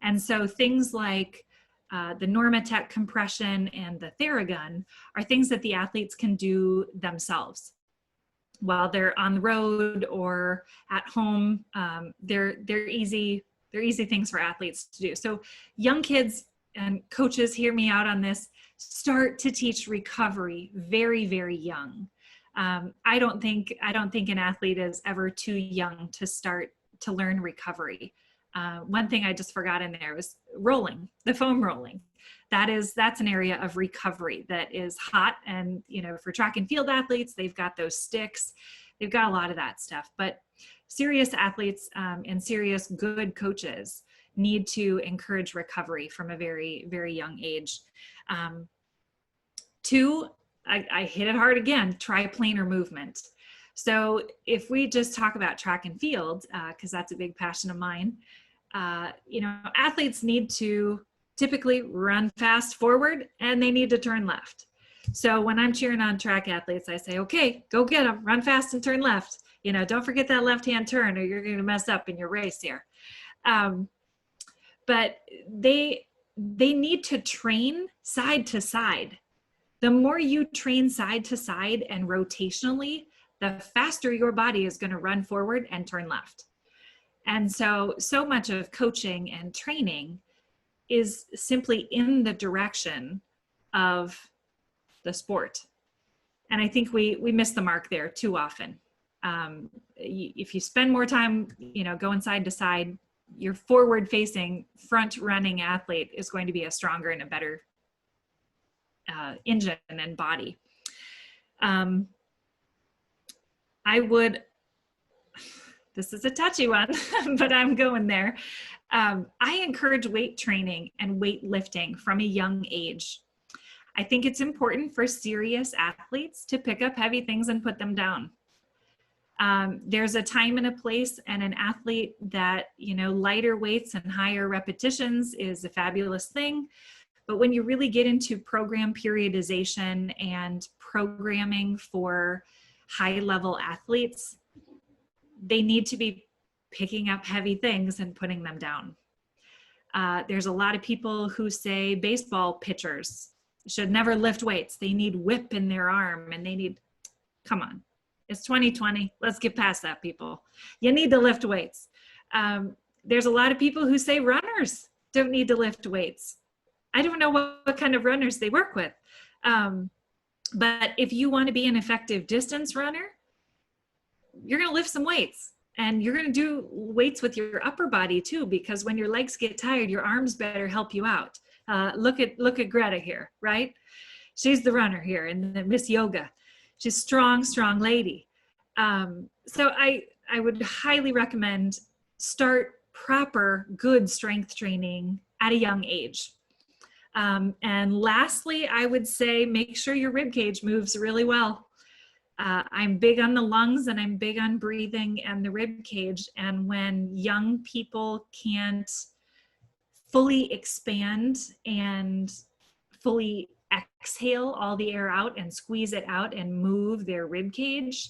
And so things like the Normatec compression and the Theragun are things that the athletes can do themselves while they're on the road or at home. They're easy things for athletes to do. So young kids and coaches, hear me out on this, start to teach recovery very, very young. I don't think an athlete is ever too young to start to learn recovery. One thing I just forgot in there was rolling, the foam rolling. That's an area of recovery that is hot. And, for track and field athletes, they've got those sticks. They've got a lot of that stuff. But serious athletes and serious good coaches need to encourage recovery from a very, very young age. Two, I hit it hard again, triplanar movement. So if we just talk about track and field, because that's a big passion of mine, athletes need to typically run fast forward and they need to turn left. So when I'm cheering on track athletes, I say, okay, go get them, run fast and turn left. Don't forget that left-hand turn or you're going to mess up in your race here. But they need to train side to side. The more you train side to side and rotationally, the faster your body is going to run forward and turn left. And so much of coaching and training is simply in the direction of the sport. And I think we miss the mark there too often. If you spend more time, going side to side, your forward facing front running athlete is going to be a stronger and a better engine and body. This is a touchy one, but I'm going there. I encourage weight training and weight lifting from a young age. I think it's important for serious athletes to pick up heavy things and put them down. There's a time and a place, and an athlete that, lighter weights and higher repetitions is a fabulous thing. But when you really get into program periodization and programming for high-level athletes, they need to be picking up heavy things and putting them down. There's a lot of people who say baseball pitchers should never lift weights. They need whip in their arm and come on. It's 2020. Let's get past that, people. You need to lift weights. There's a lot of people who say runners don't need to lift weights. I don't know what kind of runners they work with. But if you want to be an effective distance runner, you're going to lift some weights, and you're going to do weights with your upper body too, because when your legs get tired, your arms better help you out. Look at Greta here, right? She's the runner here in the Miss Yoga. She's strong lady. So I would highly recommend start proper, good strength training at a young age. And lastly, I would say make sure your rib cage moves really well. I'm big on the lungs and I'm big on breathing and the rib cage. And when young people can't fully expand and fully exhale all the air out and squeeze it out and move their rib cage,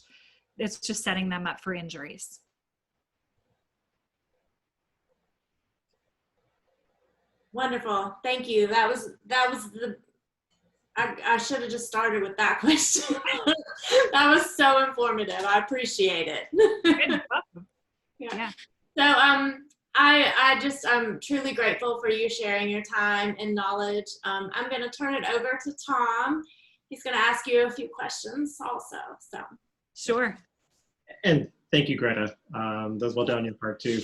it's just setting them up for injuries. Wonderful. Thank you. That was I should have just started with that question. That was so informative. I appreciate it. Yeah. So I'm truly grateful for you sharing your time and knowledge. I'm going to turn it over to Tom. He's going to ask you a few questions also. So sure. And thank you, Greta. That was well done on your part too.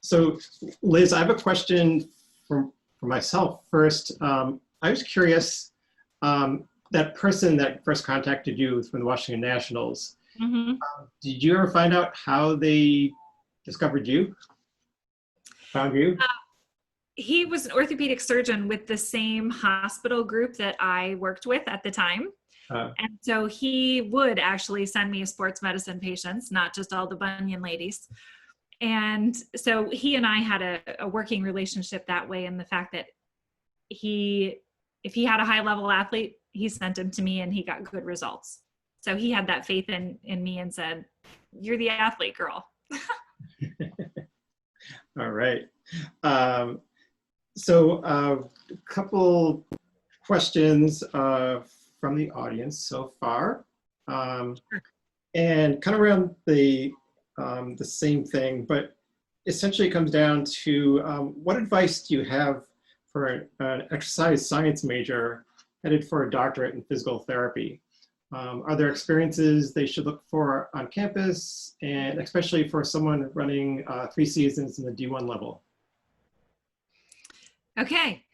So Liz, I have a question for myself first. I was curious, that person that first contacted you from the Washington Nationals, Mhm. Did you ever find out how they discovered you? Found you? He was an orthopedic surgeon with the same hospital group that I worked with at the time. Uh, And so he would actually send me sports medicine patients, not just all the bunion ladies. And so he and I had a working relationship that way, and the fact that if he had a high level athlete, he sent him to me and he got good results. So he had that faith in me and said, "You're the athlete girl." all right. A couple questions from the audience so far, and kind of around the same thing, but essentially it comes down to what advice do you have for an exercise science major headed for a doctorate in physical therapy? Are there experiences they should look for on campus, and especially for someone running 3 seasons in the D1 level? Okay.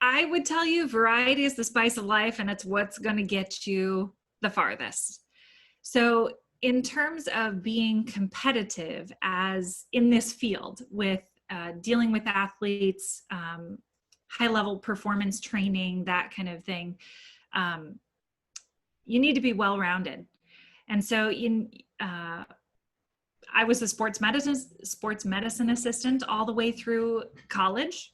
I would tell you variety is the spice of life, and it's what's going to get you the farthest. So in terms of being competitive as in this field with dealing with athletes, high level performance training, that kind of thing, you need to be well-rounded. And so I was a sports medicine assistant all the way through college,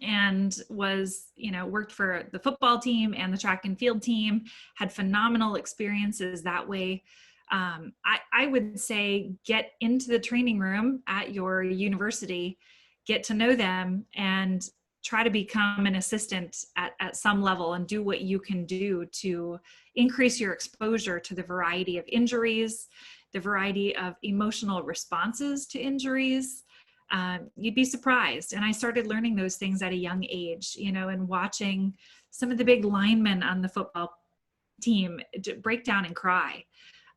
and worked for the football team and the track and field team, had phenomenal experiences that way. I would say get into the training room at your university, get to know them, and try to become an assistant at some level and do what you can do to increase your exposure to the variety of injuries, the variety of emotional responses to injuries. You'd be surprised. And I started learning those things at a young age, and watching some of the big linemen on the football team break down and cry.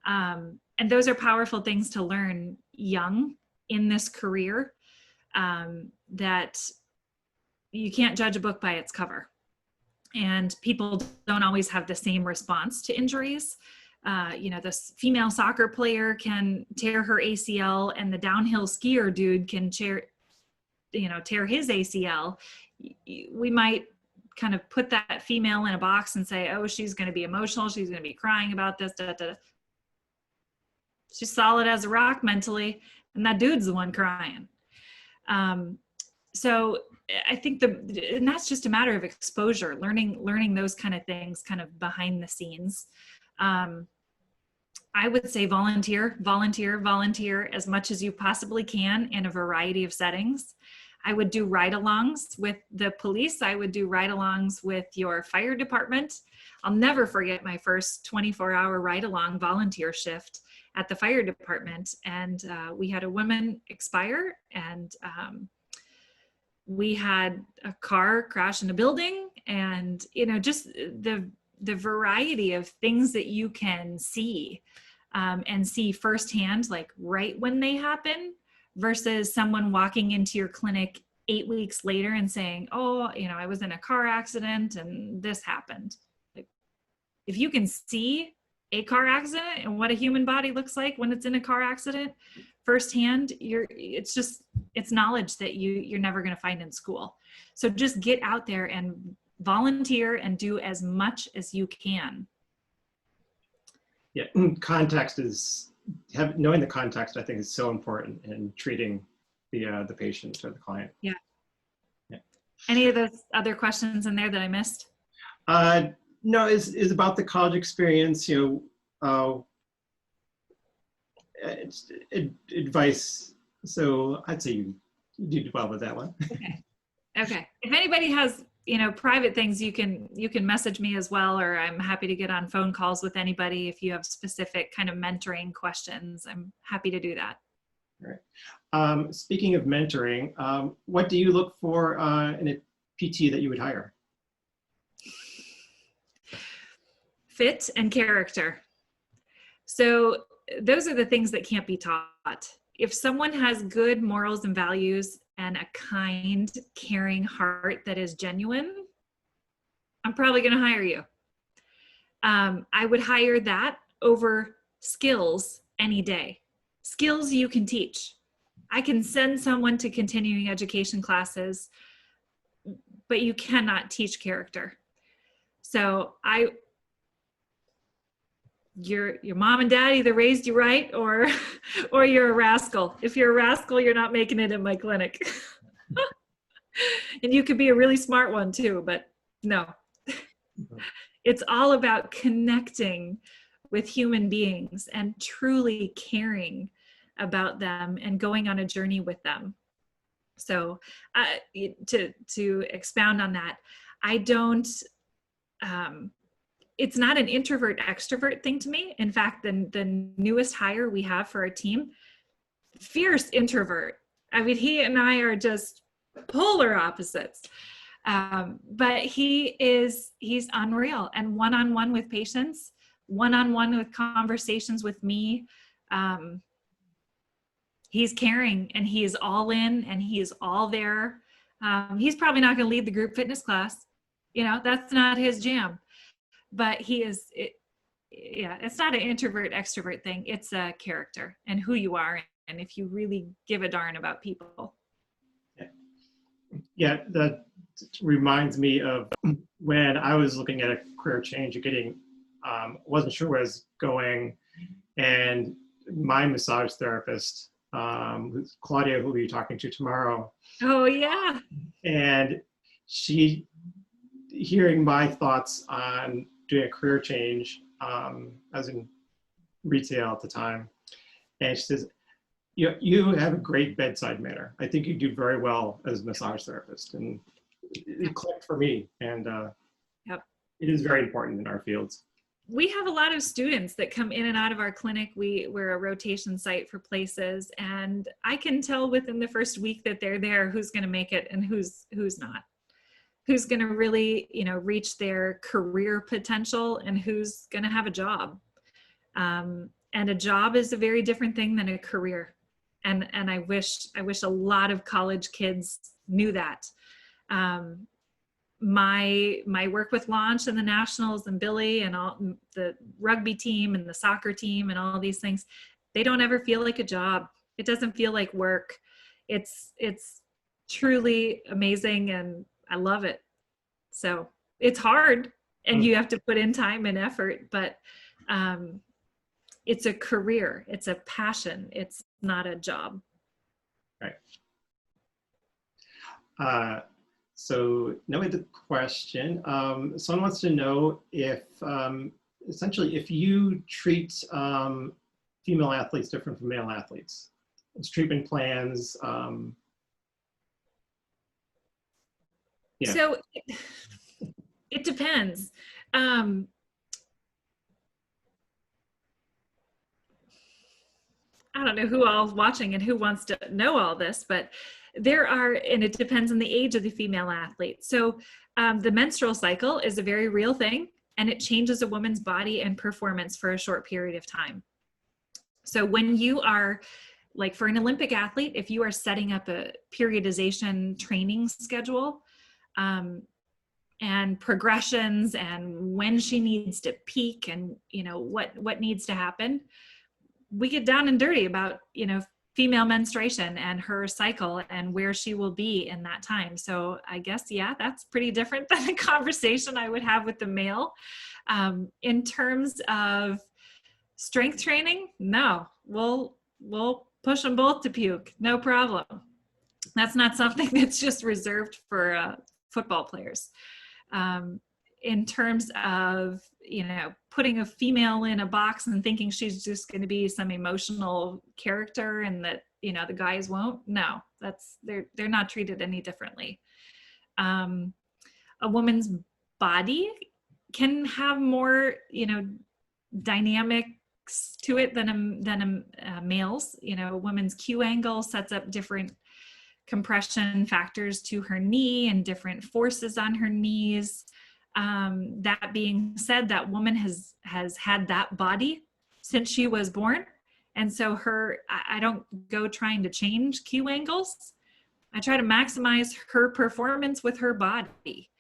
And those are powerful things to learn young in this career, that you can't judge a book by its cover. And people don't always have the same response to injuries. This female soccer player can tear her ACL, and the downhill skier dude can tear his ACL. We might kind of put that female in a box and say, oh, she's going to be emotional. She's going to be crying about this. Da, da, da. She's solid as a rock mentally, and that dude's the one crying. So I think and that's just a matter of exposure, learning those kind of things kind of behind the scenes. I would say volunteer as much as you possibly can in a variety of settings. I would do ride-alongs with the police. I would do ride-alongs with your fire department. I'll never forget my first 24-hour ride-along volunteer shift at the fire department. And we had a woman expire, and we had a car crash in a building, and just the variety of things that you can see and see firsthand, like right when they happen, versus someone walking into your clinic 8 weeks later and saying, oh, I was in a car accident and this happened. Like, if you can see a car accident and what a human body looks like when it's in a car accident firsthand, it's knowledge that you're never going to find in school. So just get out there and volunteer and do as much as you can. Yeah, knowing the context, I think, is so important in treating the patient or the client. Yeah. Any of those other questions in there that I missed? No, is about the college experience. Advice. So I'd say you did well with that one. Okay. If anybody has private things, you can message me as well, or I'm happy to get on phone calls with anybody if you have specific kind of mentoring questions. I'm happy to do that. All right. Speaking of mentoring, what do you look for in a PT that you would hire? Fit and character. So those are the things that can't be taught. If someone has good morals and values and a kind, caring heart that is genuine, I'm probably going to hire you. I would hire that over skills any day. Skills you can teach. I can send someone to continuing education classes, but you cannot teach character. So your mom and dad either raised you right or you're a rascal. If you're a rascal, you're not making it in my clinic. And you could be a really smart one too, but no. It's all about connecting with human beings and truly caring about them and going on a journey with them. So to expound on that, I don't, it's not an introvert extrovert thing to me. In fact, the newest hire we have for our team, fierce introvert. I mean, he and I are just polar opposites. But he's unreal, and one-on-one with patients, one-on-one with conversations with me. He's caring, and he is all in, and he is all there. He's probably not going to lead the group fitness class. That's not his jam, but it's not an introvert extrovert thing. It's a character and who you are. And if you really give a darn about people. Yeah, that reminds me of when I was looking at a career change, wasn't sure where I was going, and my massage therapist, Claudia, who we'll be talking to tomorrow. Oh yeah. And she, hearing my thoughts on doing a career change, I was in retail at the time, and she says, you have a great bedside manner. I think you do very well as a massage therapist. And it clicked for me. And Yep. It is very important in our fields. We have a lot of students that come in and out of our clinic. We're a rotation site for places. And I can tell within the first week that they're there who's going to make it and who's not. Who's going to really, reach their career potential and who's going to have a job. And a job is a very different thing than a career. And I wish a lot of college kids knew that. My work with Launch and the Nationals and Billy and all the rugby team and the soccer team and all these things, they don't ever feel like a job. It doesn't feel like work. It's truly amazing, and I love it. So it's hard, and you have to put in time and effort, but it's a career, it's a passion, it's not a job. Right. So now we have the question. Someone wants to know if, essentially, if you treat female athletes different from male athletes. It's treatment plans. So it depends. I don't know who all's watching and who wants to know all this, but and it depends on the age of the female athlete. So the menstrual cycle is a very real thing, and it changes a woman's body and performance for a short period of time. So when you are, like for an Olympic athlete, if you are setting up a periodization training schedule, and progressions and when she needs to peak and, what needs to happen, we get down and dirty about, female menstruation and her cycle and where she will be in that time. So I guess, yeah, that's pretty different than the conversation I would have with the male. In terms of strength training, no, we'll push them both to puke, no problem. That's not something that's just reserved for football players. In terms of, putting a female in a box and thinking she's just going to be some emotional character and that, the guys won't, no, they're not treated any differently. A woman's body can have more, dynamics to it than a male's. A woman's Q angle sets up different compression factors to her knee and different forces on her knees. That being said, that woman has had that body since she was born. And so I don't go trying to change Q angles. I try to maximize her performance with her body.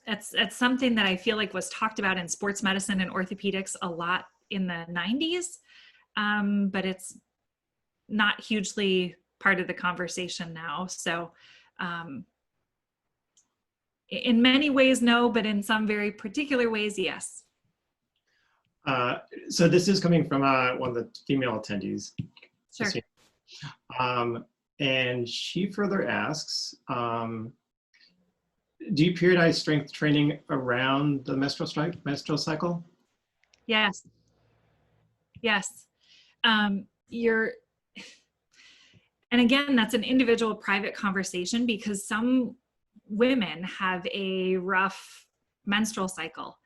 It's something that I feel like was talked about in sports medicine and orthopedics a lot in the 90s, but it's not hugely part of the conversation now. So in many ways, no, but in some very particular ways, yes. So this is coming from one of the female attendees. Sure. And she further asks, do you periodize strength training around the menstrual cycle? Yes. Yes. And again, that's an individual private conversation because some women have a rough menstrual cycle,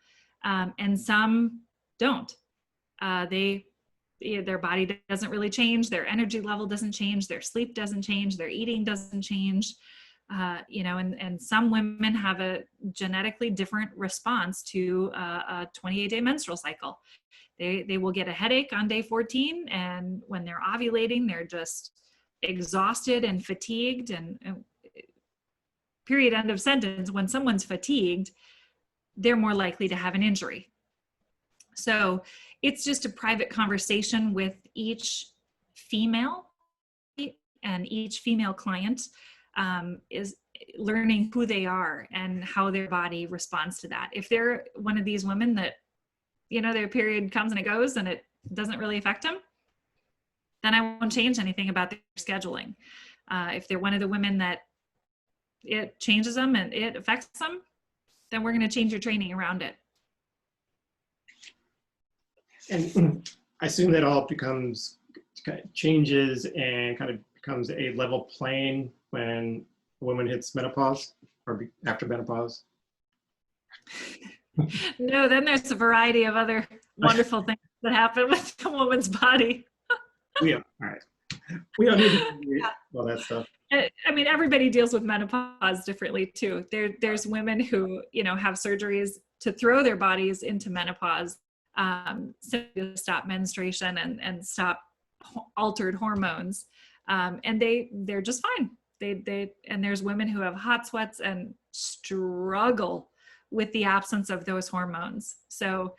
and some don't. Their body doesn't really change, their energy level doesn't change, their sleep doesn't change, their eating doesn't change. And some women have a genetically different response to a 28-day menstrual cycle. They will get a headache on day 14, and when they're ovulating, they're just exhausted and fatigued, and period, end of sentence. When someone's fatigued, they're more likely to have an injury. So it's just a private conversation with each female, and each female client is learning who they are and how their body responds to that. If they're one of these women that, their period comes and it goes and it doesn't really affect them, then I won't change anything about their scheduling. If they're one of the women that it changes them and it affects them, then we're going to change your training around it. And I assume that all changes and kind of becomes a level plane when a woman hits menopause or after menopause. No, then there's a variety of other wonderful things that happen with a woman's body. Yeah, all right. We don't need to do all that stuff. I mean, everybody deals with menopause differently too. There's women who, have surgeries to throw their bodies into menopause, to stop menstruation and stop altered hormones, and they're just fine. And there's women who have hot sweats and struggle with the absence of those hormones. So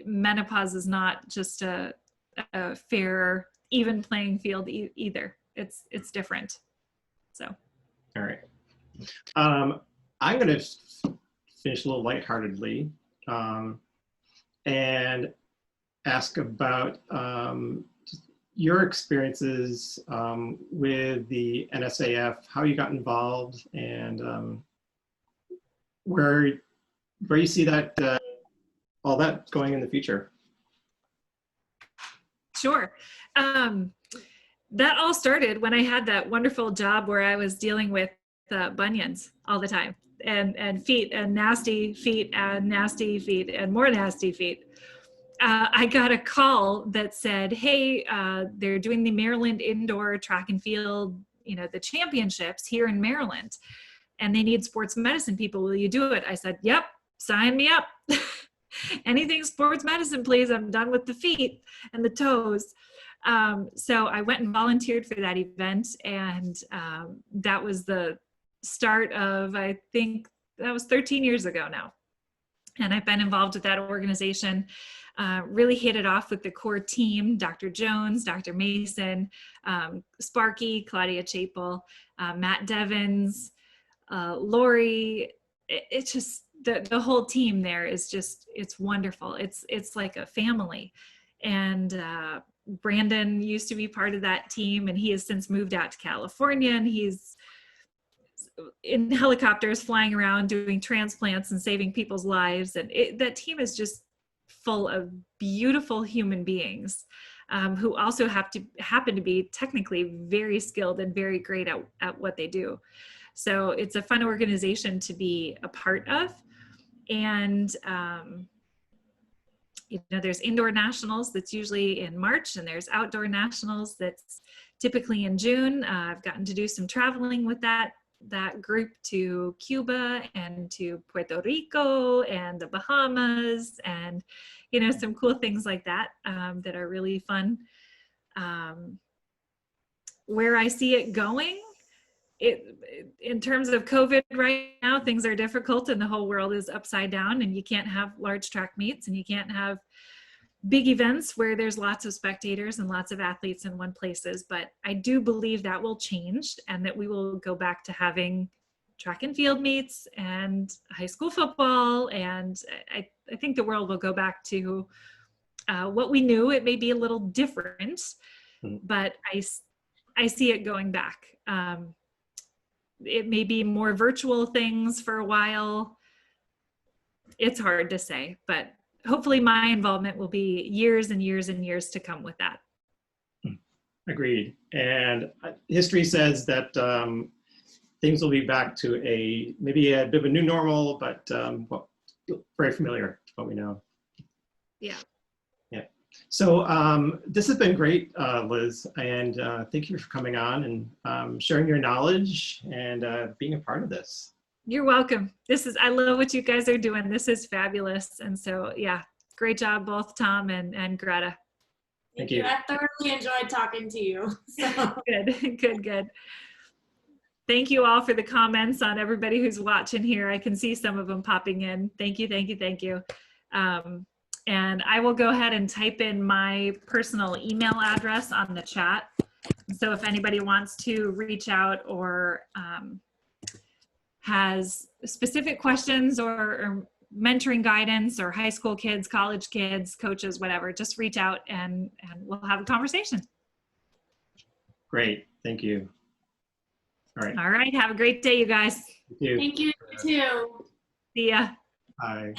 menopause is not just a fair, even playing field either. It's different. So. All right. I'm going to finish a little lightheartedly and ask about your experiences with the NSAF, how you got involved, and where you see that all that going in the future. Sure. That all started when I had that wonderful job where I was dealing with bunions all the time, and feet, and nasty feet, and nasty feet, and more nasty feet. I got a call that said, hey, they're doing the Maryland Indoor Track and Field, the championships here in Maryland, and they need sports medicine people. Will you do it? I said, yep, sign me up. Anything sports medicine, please. I'm done with the feet and the toes. So I went and volunteered for that event, and that was the start of, I think that was 13 years ago now. And I've been involved with that organization, really hit it off with the core team, Dr. Jones, Dr. Mason, Sparky, Claudia Chapel, Matt Devins, Lori. It's just, the whole team there is just, it's wonderful. It's like a family. And Brandon used to be part of that team, and he has since moved out to California, and he's in helicopters flying around doing transplants and saving people's lives. And that team is just full of beautiful human beings who also happen to be technically very skilled and very great at what they do. So it's a fun organization to be a part of. And there's indoor nationals that's usually in March, and there's outdoor nationals that's typically in June. I've gotten to do some traveling with that group to Cuba and to Puerto Rico and the Bahamas, and some cool things like that that are really fun. Where I see it going, in terms of COVID right now, things are difficult and the whole world is upside down, and you can't have large track meets and you can't have big events where there's lots of spectators and lots of athletes in one places. But I do believe that will change and that we will go back to having track and field meets and high school football. And I think the world will go back to what we knew. It may be a little different, but I see it going back. It may be more virtual things for a while. It's hard to say, but hopefully my involvement will be years and years and years to come with that. Agreed. And history says that things will be back to maybe a bit of a new normal, but very familiar to what we know. Yeah. Yeah. So this has been great, Liz, and thank you for coming on and sharing your knowledge and being a part of this. You're welcome. I love what you guys are doing. This is fabulous. And so, yeah, great job, both Tom and Greta. Thank you. I thoroughly enjoyed talking to you. So. Good. Thank you all for the comments on everybody who's watching here. I can see some of them popping in. Thank you. And I will go ahead and type in my personal email address on the chat. So if anybody wants to reach out or has specific questions or mentoring guidance or high school kids, college kids, coaches, whatever, just reach out and we'll have a conversation. Great. Thank you. All right. Have a great day, you guys. Thank you. Thank you, you too. See ya. Bye.